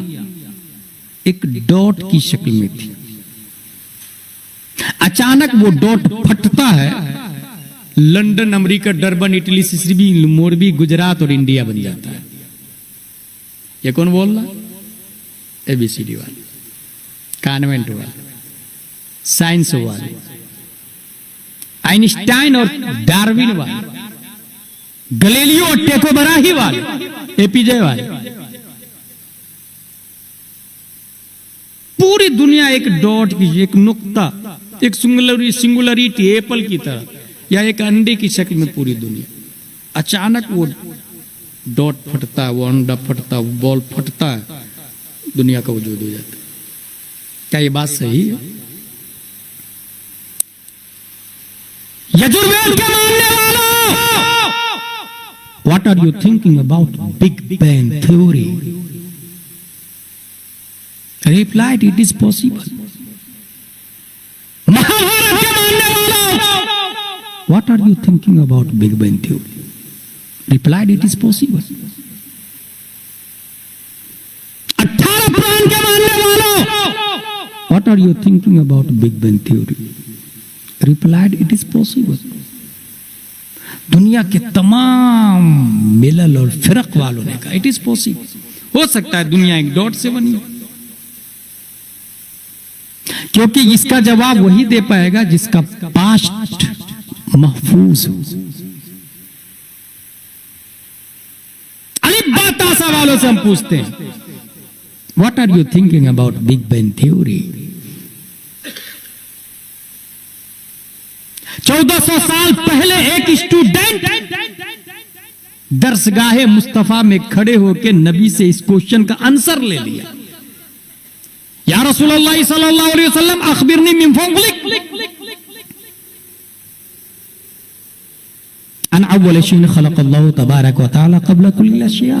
एक dot की शक्ल में थी। अचानक वो dot फटता है, London, America, Durban, Italy, Sicily, Morbi, Gujarat और इंडिया बन जाता है। ये कौन बोल रहा? एबीसीडी वाले, कॉन्वेंट वाले, साइंस वाले, आइंस्टाइन और डार्विन वाले, गैलीलियो और टेको बराही वाले, एपीजे वाले। पूरी दुनिया एक डॉट की, एक नुक्ता, एक सिंगुलरिटी, एप्पल की तरह या एक अंडे की शक्ल में पूरी दुनिया। अचानक वो डॉट फटता है, वो अंडा फटता है, वो बॉल फटता है, दुनिया का वजूद हो जाता है। क्या ये बात सही है? यजुर्वेद के मानने वालों, what are you thinking about big bang theory? Replied, it is possible. Mahabharata के मानने वालों, what are you thinking about Big Bang Theory? Replied, it is possible. 18 पुराण के मानने वालों, what are you thinking about Big Bang Theory? Replied, it is possible. दुनिया के तमाम मिलल और फिरक वालों ने कहा, it is possible. हो सकता है दुनिया एक डॉट से बनी हो, क्योंकि इसका जवाब वही दे पाएगा जिसका पास्ट महफूज हो। अली बाता सवालों से हम पूछते हैं, what are you thinking about big bang theory? 1400 साल पहले एक स्टूडेंट दरसगाहे मुस्तफा में खड़े होकर नबी से इस क्वेश्चन का आंसर ले लिया, या रसूलुल्लाह सल्लल्लाहु अलैहि वसल्लम अखबिरनी मिन फज़लिक अन अव्वल शैइन खलक़ल्लाहु तबारक व तआला क़ब्ल कुल्लि अशिया।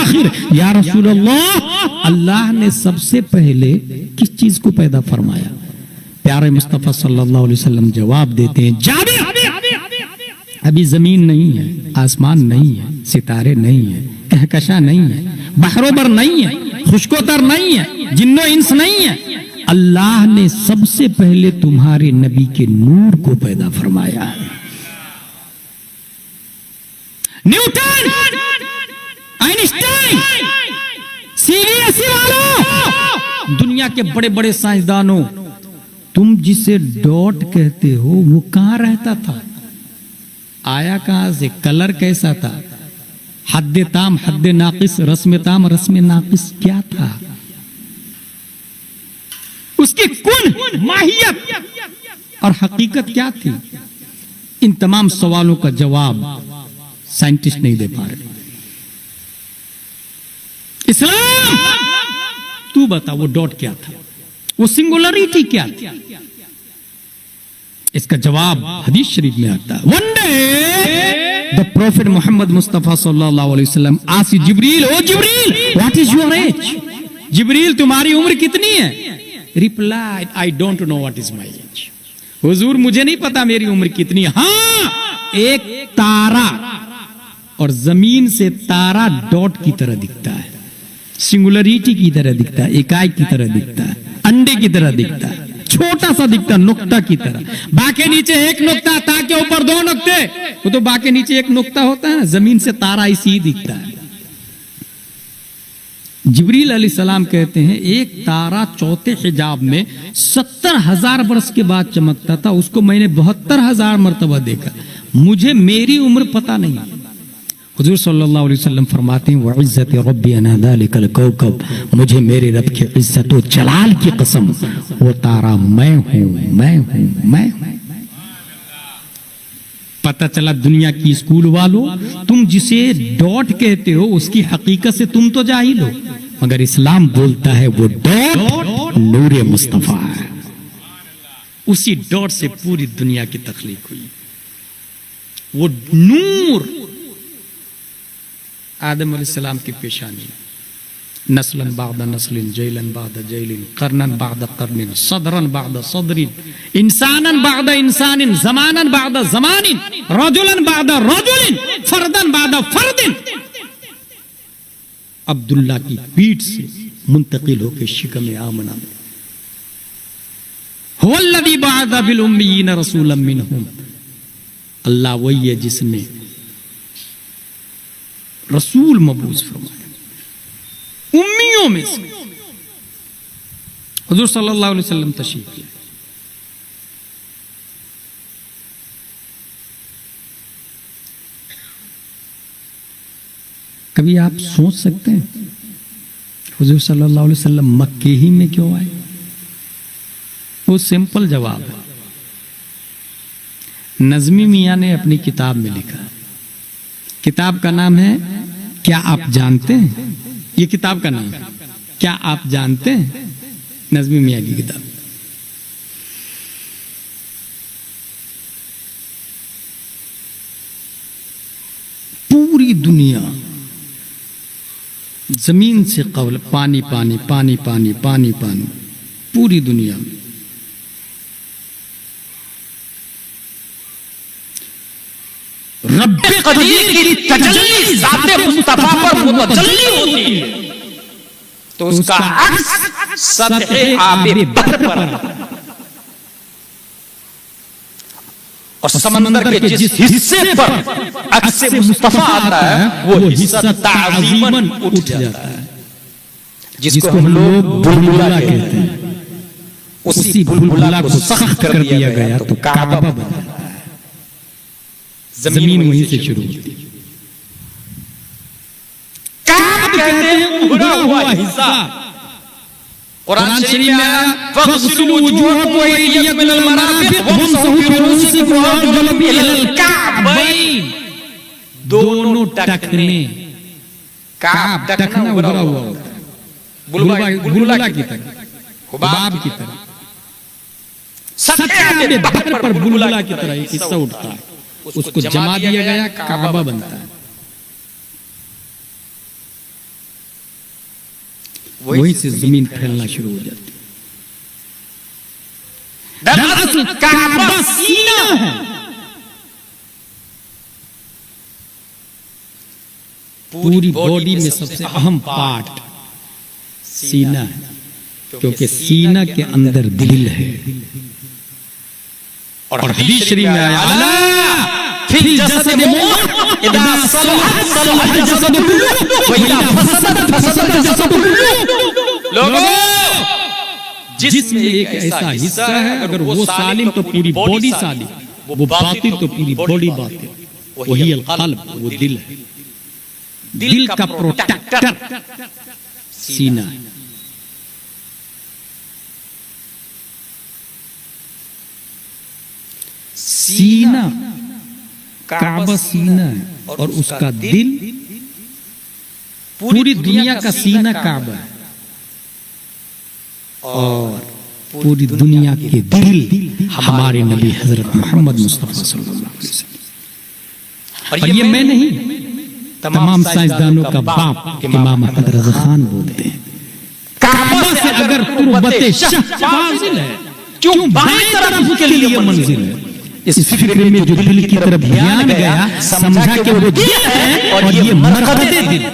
आखिर। या रसूल अल्लाह, अल्लाह ने सबसे पहले किस चीज को पैदा फरमाया? प्यारे मुस्तफा सल्लल्लाहु अलैहि वसल्लम जवाब देते हैं, जाबिर, अभी जमीन नहीं है, आसमान नहीं है, सितारे नहीं है, कहकशा नहीं है, बहरोबर नहीं है, खुशकोतर नहीं है, जिन्नो इंस नहीं है। अल्लाह ने सबसे पहले तुम्हारे नबी के नूर को पैदा फरमाया है। न्यूटन, आइंस्टाइन, सीबीएसई वालों, दुनिया के बड़े बड़े साइंसदानों, तुम जिसे डॉट कहते हो वो कहां रहता था? आया कहां से? कलर कैसा था? हद्दे ताम, हद्दे नाकिस, रस्म ताम, रस्म नाकिस क्या था? उसकी कुन, माहियत और हकीकत क्या थी? इन तमाम सवालों का जवाब साइंटिस्ट नहीं दे पा रहे। इस्लाम, तू बता वो डॉट क्या था, वो सिंगुलरिटी क्या थी? इसका जवाब हदीस शरीफ में आता है। One day the prophet Muhammad Mustafa सल्लल्लाहु अलैहि वसल्लम asked Jibril, O Jibril, what is your age? Jibril तुम्हारी उम्र कितनी है? Reply I don't know what is my age. हुजूर मुझे नहीं पता मेरी उम्र कितनी। हाँ, एक तारा और जमीन से तारा डॉट की तरह दिखता है, सिंगुलरिटी की तरह दिखता है, इकाई की तरह दिखता है, अंडे की तरह दिखता है, छोटा सा दिखता है, नुक्ता की तरह। बाके नीचे एक नुक्ता, ता के ऊपर दो नुक्ते, वो तो बाके नीचे एक नुक्ता होता है ना। जमीन से तारा इसी ही दिखता है। जिब्रील अलैहिस्सलाम कहते हैं एक तारा चौथे हिजाब में 70,000 वर्ष के बाद चमकता था, उसको मैंने 72,000 मर्तबा देखा। मुझे मेरी उम्र पता नहीं। हुजूर सल्लल्लाहु अलैहि वसल्लम फरमाते हैं वइज़्ज़ति रब्बी अना ज़ालिकल कौकब, मुझे मेरे रब की इज्जत व जलाल की कसम, वो तारा मैं हूं, मैं हूं, मैं हूं। पता चला दुनिया की स्कूल वालों, तुम जिसे डॉट कहते हो उसकी हकीकत से तुम तो जाहिल हो, मगर इस्लाम बोलता है वो डॉट नूरे मुस्तफा है। उसी डॉट से पूरी दुनिया की तख्लीक हुई। वो नूर आदम अलैहिस्सलाम की पेशानी, नस्लन बाद नस्लिन, जैलन बाद जैलिन, कर्नन बाद कर्निन, सदरन बाद सदरिन, इंसानन बाद इंसानिन, जमानन बाद जमानिन, रजुलन बाद रजुलिन, फर्दन बाद फर्दिन। अब्दुल्ला की पीठ से मुंतकिल होकर शिकम आमना में हुवल्लज़ी बअसा बिल उम्मिय्यीन रसूलन मिनहुम, अल्लाह वही है जिसने रसूल मबूस फरमाया उम्मियों में से। हुजूर सल्लल्लाहु अलैहि वसल्लम तशरीफ किया। कभी आप सोच सकते हैं हुजूर सल्लल्लाहु अलैहि वसल्लम मक्के ही में क्यों आए? वो सिंपल जवाब है। नज़मी मियां ने अपनी किताब में लिखा, किताब का नाम है क्या आप जानते हैं? ये किताब का नाम है क्या आप जानते हैं? नज़मी मियां की किताब। पूरी दुनिया जमीन से कबल पानी पानी पानी पानी पानी पानी, पूरी दुनिया में रब्बे कदीर की तजल्ली ज़ाते मुस्तफा पर मुतजल्ली होती है, तो उसका अक्स सतह आबे बहर पर, और समंदर के जिस हिस्से पर अक्स मुस्तफा आता है वो हिस्सा ताज़ीमन उठ जाता है, जिसको हम लोग बुलबुला कहते हैं। उसी बुलबुला को सख्त कर दिया गया तो काबा बन जाता है। जमीन वहीं से शुरू होती है। काब कहते हैं उभरा हुआ हिस्सा। कुरान शरीफ में आया फग़सिलू वुजूहकुम व अयदियकुम मिनल मराफ़िक़ वम्सहू बिरुऊसिकुम व अर्जुलकुम इलल कअबैन। दोनों टखने, काब टखना उभरा हुआ होता है, बुलबुला की तरह, हुबाब की तरह, सतह पे बहर पर बुलबुला की तरह एक हिस्सा उठता है, उसको जमा दिया गया, काबा बनता है। वहीं से जमीन फैलना शुरू हो जाती है। दरअसल काबा सीना है। पूरी बॉडी में सबसे अहम पार्ट सीना है, क्योंकि सीना के अंदर दिल है। और हदीस शरीफ में आया अला फिल जसद मुद्ग़ह इज़ा सलहत सलहल जसद कुल्लुहु व इज़ा फसदत फसदल जसद कुल्लुहु। लोगों, जिसमें एक ऐसा हिस्सा है अगर वो सालिम तो पूरी बॉडी सालिम, वो बातिल तो पूरी बॉडी बातिल। वही अल क़ल्ब, वो दिल है। दिल का प्रोटेक्टर सीना है। सीना, काबा सीना है और उसका दिल, पूरी दुनिया का सीना काबा है और पूरी दुनिया के दिल हमारे नबी हजरत मोहम्मद मुस्तफा सल्लल्लाहु अलैहि वसल्लम। और ये मैं नहीं, तमाम साइंसदानों का बाप इमाम अहमद रज़ा खान बोलते हैं काबा से अगर तुरबते शाह फाजिल है, क्यों बाएं तरफ के लिए मंजिल है। इस फिक्र में जो दिल की तरफ ध्यान गया, समझा कि वो दिल है और ये मरकज़े दिल।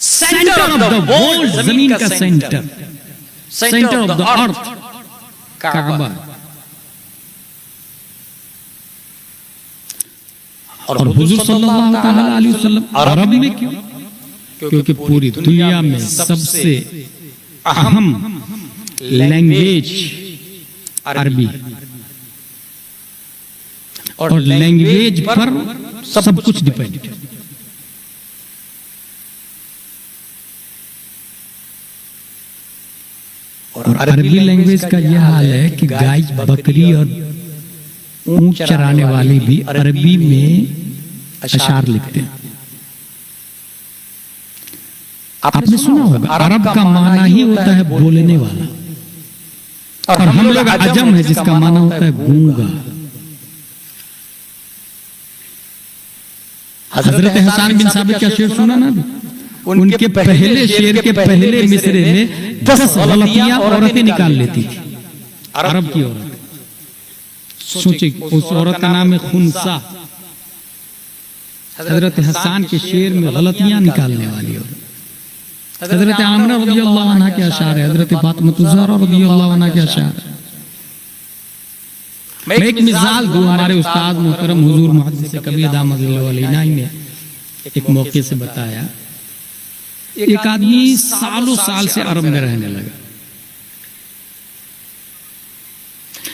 सेंटर ऑफ द वर्ल्ड, जमीन का centre, centre of the earth Kaaba. और हुजूर सल्लल्लाहु तआला अलैहि वसल्लम अरब में क्यों? क्योंकि पूरी दुनिया में सबसे अहम लैंग्वेज अरबी, और लैंग्वेज पर सब कुछ डिपेंड है। और अरबी लैंग्वेज का यह हाल है कि गाय, बकरी और ऊंट चराने वाले भी अरबी में अशार लिखते हैं। आपने सुना होगा, अरब का माना ही होता है बोलने वाला, और हम लोग अजम है जिसका माना होता है गूंगा। हजरत हसन बिन साबित का शेर सुना ना? उनके पहले शेर के पहले मिसरे में 10 गलतियां औरतें निकाल लेती थी, अरब की औरत। सोचे, उस औरत का नाम है खुनसा। हजरत हसन के शेर में गलतियां निकालने वाली औरत। हजरत आमना रज़ियल्लाहु अन्हा के अशार है, हजरत फातिमा ज़हरा रज़ियल्लाहु अन्हा के अशार है। मैं एक मिसाल दूं, हमारे उस्ताद मोहतरम हुजूर मुहद्दिस कबीर दामद अलैहि ने एक मौके से बताया, एक आदमी सालों साल से अरब में रहने लगा।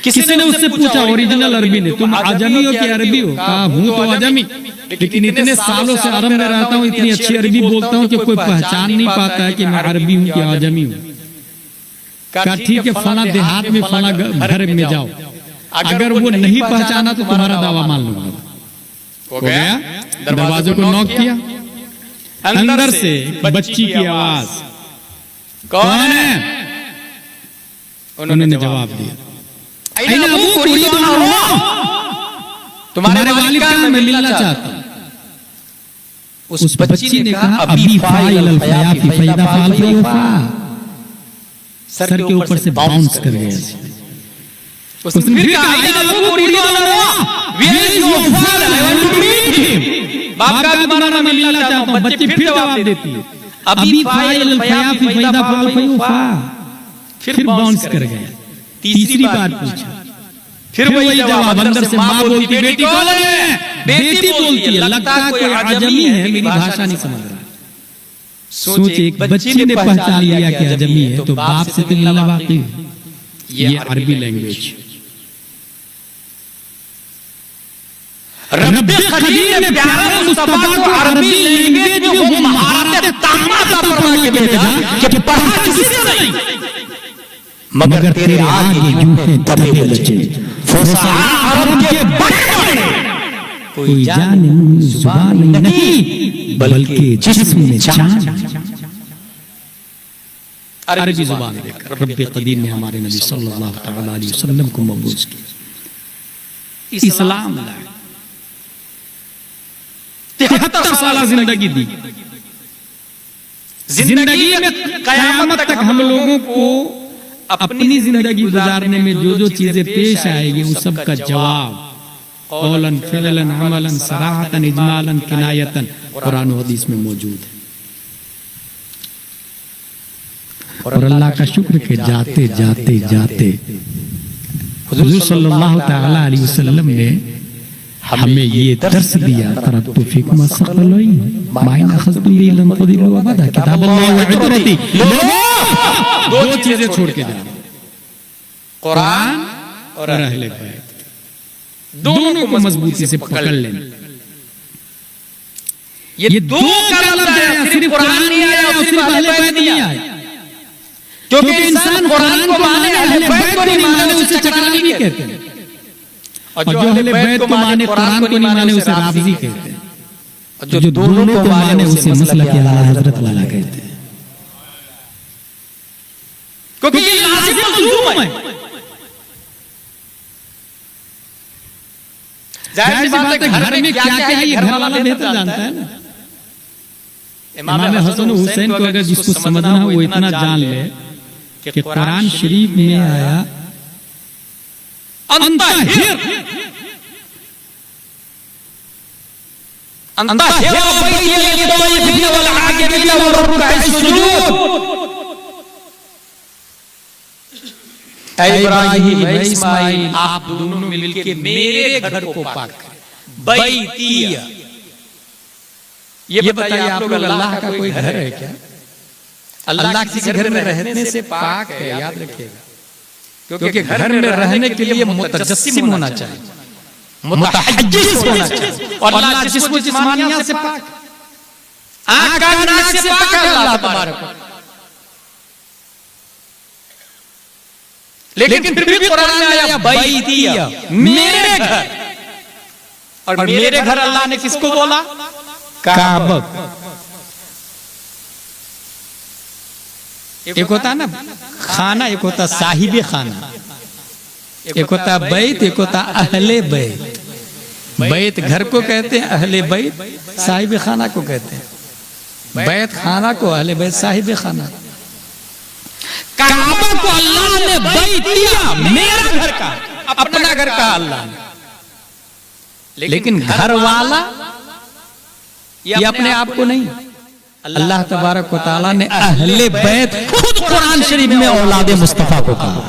किसी ने उससे पूछा, ओरिजिनल अरबी ने, तुम आजमी हो कि अरबी हो? कहा, हूं तो आजमी, लेकिन इतने सालों से अरब में रहता हूं, इतनी अच्छी अरबी बोलता हूं कि कोई पहचान नहीं पाता है कि मैं अरबी हूं कि आजमी हूं। कहा, ठीक है, फला देहात में फला घर में जाओ, अगर वो नहीं पहचाना तो तुम्हारा दावा मान लूंगा। हो गया, दरवाजे को नॉक किया, अंदर से बच्ची की आवाज, कौन है? उन्होंने जवाब दिया, तुम्हारे वालिद का मैं मिलना चाहता हूं। उस बच्ची ने कहा, अभी फाइल अल फयाफी फैदा फाल फयूफा, सर के ऊपर से बाउंस कर गया। उसने फिर कहा, बाप का तुम्हारा मैं मिलना चाहता हूं। बच्ची फिर जवाब देती है, अभी फाइल अल फयाफी फैदा फाल फयूफा, फिर बाउंस कर गया। तीसरी बार पूछा, फिर वही जवाब। अंदर से माँ बोलती, बेटी कौन है? बेटी बोलती है, लगता है कोई आजमी है, मेरी भाषा नहीं समझ रहा। सोचे, एक बच्ची ने पहचान लिया कि आजमी है, तो बाप से तो मिलना बाकी है। ये अरबी लैंग्वेज। रब्बे खलील ने प्यारे मुस्तफा को अरबी लैंग्वेज में वो महारत तामा अता फरमा के भेजा कि पढ़ा किसी से नहीं, मगर तेरे आगे यूं है दबे लचे फुसहा अरब के बड़े, कोई जाने मुंह जुबान नहीं, बल्कि जिस्म में जान। अरबी जुबान देकर रब्बे कदीर ने हमारे नबी सल्लल्लाहु तआला अलैहि वसल्लम को मबूस किया, इस्लाम लाया, 73 साल जिंदगी दी। जिंदगी में कयामत तक हम लोगों को अपनी जिंदगी गुजारने में जो जो चीजें पेश आएगी, उस सब का जवाब कौलन, फिलन, अमलन, सराहतन, इजमालन, किनायतन कुरान और हदीस में मौजूद है। और अल्लाह का शुक्र के जाते जाते जाते हुजूर सल्लल्लाहु तआला अलैहि वसल्लम ने हमें ये दर्स दिया, तरक्तु फीकुम असक़लैन माइन अख़ज़्तुम बिही लन तदिल्लू अबदा, किताबुल्लाह व इत्रती। दो चीजें छोड़ के जाना, कुरान और अहले बैत, दोनों को मजबूती से पकड़ लेना। ये दो का मतलब है, सिर्फ कुरान नहीं आया और सिर्फ अहले बैत नहीं आया, क्योंकि इंसान कुरान को माने, अहले बैत को नहीं माने, उसे चकरानी नहीं कहते, और जो अहले बैत को माने, कुरान को नहीं माने, उसे राफ़िज़ी कहते हैं, और जो दोनों को माने उसे मसलक आला हज़रत वाला कहते हैं। क्योंकि ये लाज़िम मज़लूम है। जाहिर सी बात है, घर में क्या क्या है ये घर वाला बेहतर जानता है ना। इमाम हसन हुसैन को अगर जिसको समझना है वो इतना जान ले कि कुरान शरीफ में आया इब्राहिम इस्माइल आप दोनों मिलके मेरे घर को पाक करें। बैतिया, ये बताइए आप लोग अल्लाह का कोई घर है क्या? अल्लाह किसी घर में रहने से पाक है, याद रखिएगा। क्योंकि घर में रहने के लिए मुतजस्सिम होना चाहिए, मुतहज्जिज होना चाहिए। और अल्लाह जिस्म जिस्मानियत से पाक, आँख कान नाक से पाक है अल्लाह तबारक व तआला। लेकिन फिर भी कुरान में आया बैतिया, मेरे घर। और मेरे घर अल्लाह ने किसको बोला? काबा। एक होता ना खाना, एक होता साहिबे खाना, एक होता बैत, एक होता अहले बैत। बैत घर को कहते हैं, अहले बैत साहिबे खाना को कहते हैं। बैत खाना को, अहले बैत साहिबे खाना। काबा को अल्लाह ने बैतिया, मेरा घर का, अपना घर का अल्लाह ने। लेकिन घर वाला ये अपने आप को नहीं, अल्लाह तबारक व तआला ने अहले बैत खुद कुरान शरीफ में औलादे मुस्तफा को कहा।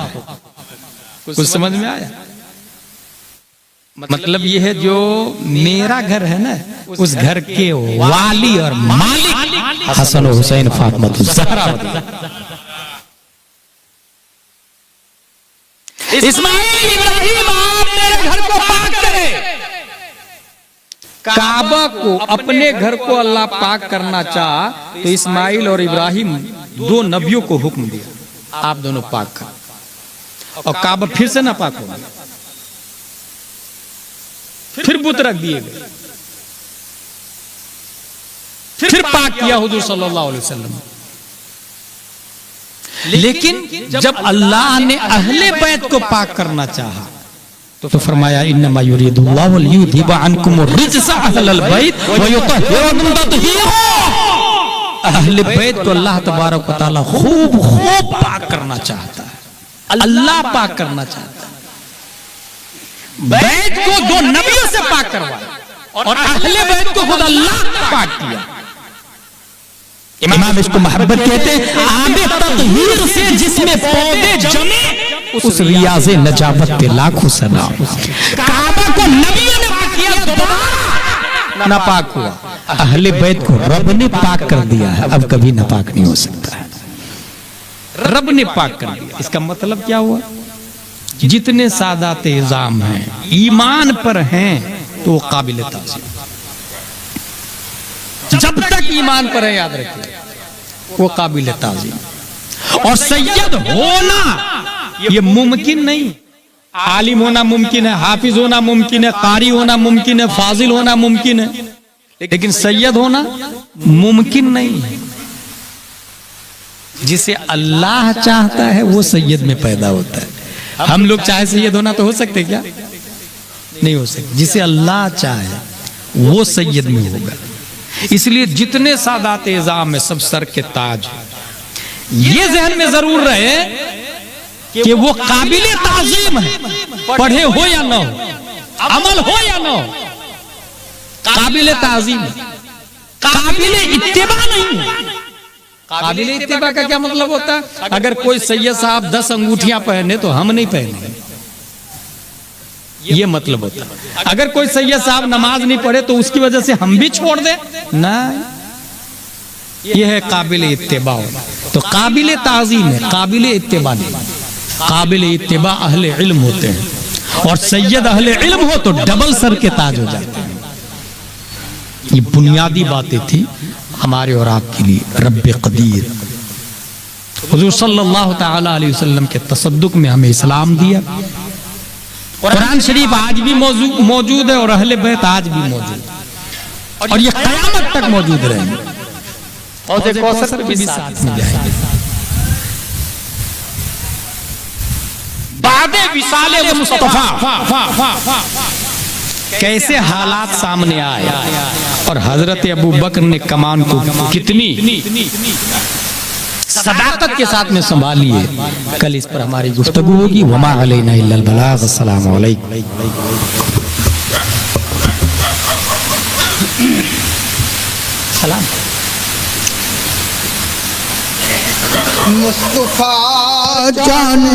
कुछ समझ में आया? मतलब ये है जो मेरा घर है ना, उस घर के वाली और मालिक हसन हुसैन फातिमा ज़हरा। इस्माइल इब्राहिम आप मेरे घर को पाक करें। काबा को, अपने घर को अल्लाह पाक करना चाहा तो इस्माइल और इब्राहिम दो नबियों को हुक्म दिया, आप दोनों पाक कर। और काबा फिर से ना पाक हो गया, फिर बुत रख दिए गए, फिर पाक किया हुजूर सल्लल्लाहु अलैहि वसल्लम। लेकिन जब अल्लाह ने अहले बैत को पाक करना चाहा तो फरमाया इन्नमा युरीदुल्लाहु लियुज़हिबा अन्कुम रिज्सा अहलल बैत व युतहिरकुम तत्हीरा। अहले बैत को अल्लाह तबारक व तआला खूब खूब पाक करना चाहता है, अल्लाह पाक करना चाहता है। बैत को दो नबियों से पाक करवाया और अहले बैत को खुद अल्लाह ने पाक किया। इमाम इसको मोहब्बत कहते हैं, आबे तत्हीर से जिसमें पौधे जमे उस रियाज़े नजावत पे लाखों सलाम। काबा को नबियों ने पाक किया, दोबारा नापाक हुआ। अहले बैत को रब ने पाक कर दिया है, अब कभी नापाक नहीं हो सकता है। रब ने पाक कर दिया, इसका मतलब क्या हुआ? जितने सादात इज़ाम हैं ईमान पर हैं तो वो काबिल ताज़ीम। जब तक ईमान पर है याद रखिए वो काबिल ताज़ीम। और सैयद होना ये मुमकिन नहीं। आलिम होना मुमकिन है, हाफिज होना मुमकिन है, कारी होना मुमकिन है, फाजिल होना मुमकिन है, लेकिन सैयद होना मुमकिन नहीं है। जिसे अल्लाह चाहता है वो सैयद में पैदा होता है। हम लोग चाहे सैयद होना तो हो सकते क्या? नहीं हो सकते। जिसे अल्लाह चाहे वो सैयद में होगा। इसलिए जितने सादात इज़ाम में सब सर के ताज, ये ज़हन में जरूर रहे कि वो काबिले ताज़ीम है, पढ़े हो या ना हो, अमल हो या ना हो, काबिले ताज़ीम है, काबिले इत्तिबा नहीं है। काबिले इत्तिबा का क्या मतलब होता है? अगर कोई सैयद साहब 10 अंगूठियां पहने तो हम नहीं पहने, ये मतलब होता है। अगर कोई सैयद साहब नमाज नहीं पढ़े तो उसकी वजह से हम भी छोड़ दे ना, ये है काबिले इत्तिबा। तो काबिले ताज़ीम है, काबिले इत्तिबा नहीं। काबिले इत्तिबा अहले इल्म होते हैं और सैयद अहले इल्म हो तो डबल सर के ताज हो जाते हैं। ये बुनियादी बातें थी हमारे और आपके लिए। रब्बे कदीर हुजूर सल्लल्लाहु तआला अलैहि वसल्लम के तसद्दुक में हमें इस्लाम दिया। कुरान शरीफ आज भी मौजूद है और अहले बैत आज भी मौजूद है और ये क़यामत तक मौजूद रहेंगे। और कौसर भी साथ में जाएंगे। बादे विसाले मुस्तफा कैसे हालात सामने आए और हजरत अबू बकर ने कमान को कितनी सदाकत के साथ में संभाली है। कल इस पर हमारी गुफ्तगू होगी। वमा अलैना इल्लल बलाग। अस्सलामु अलैकुम। सलाम। मुस्तफा जान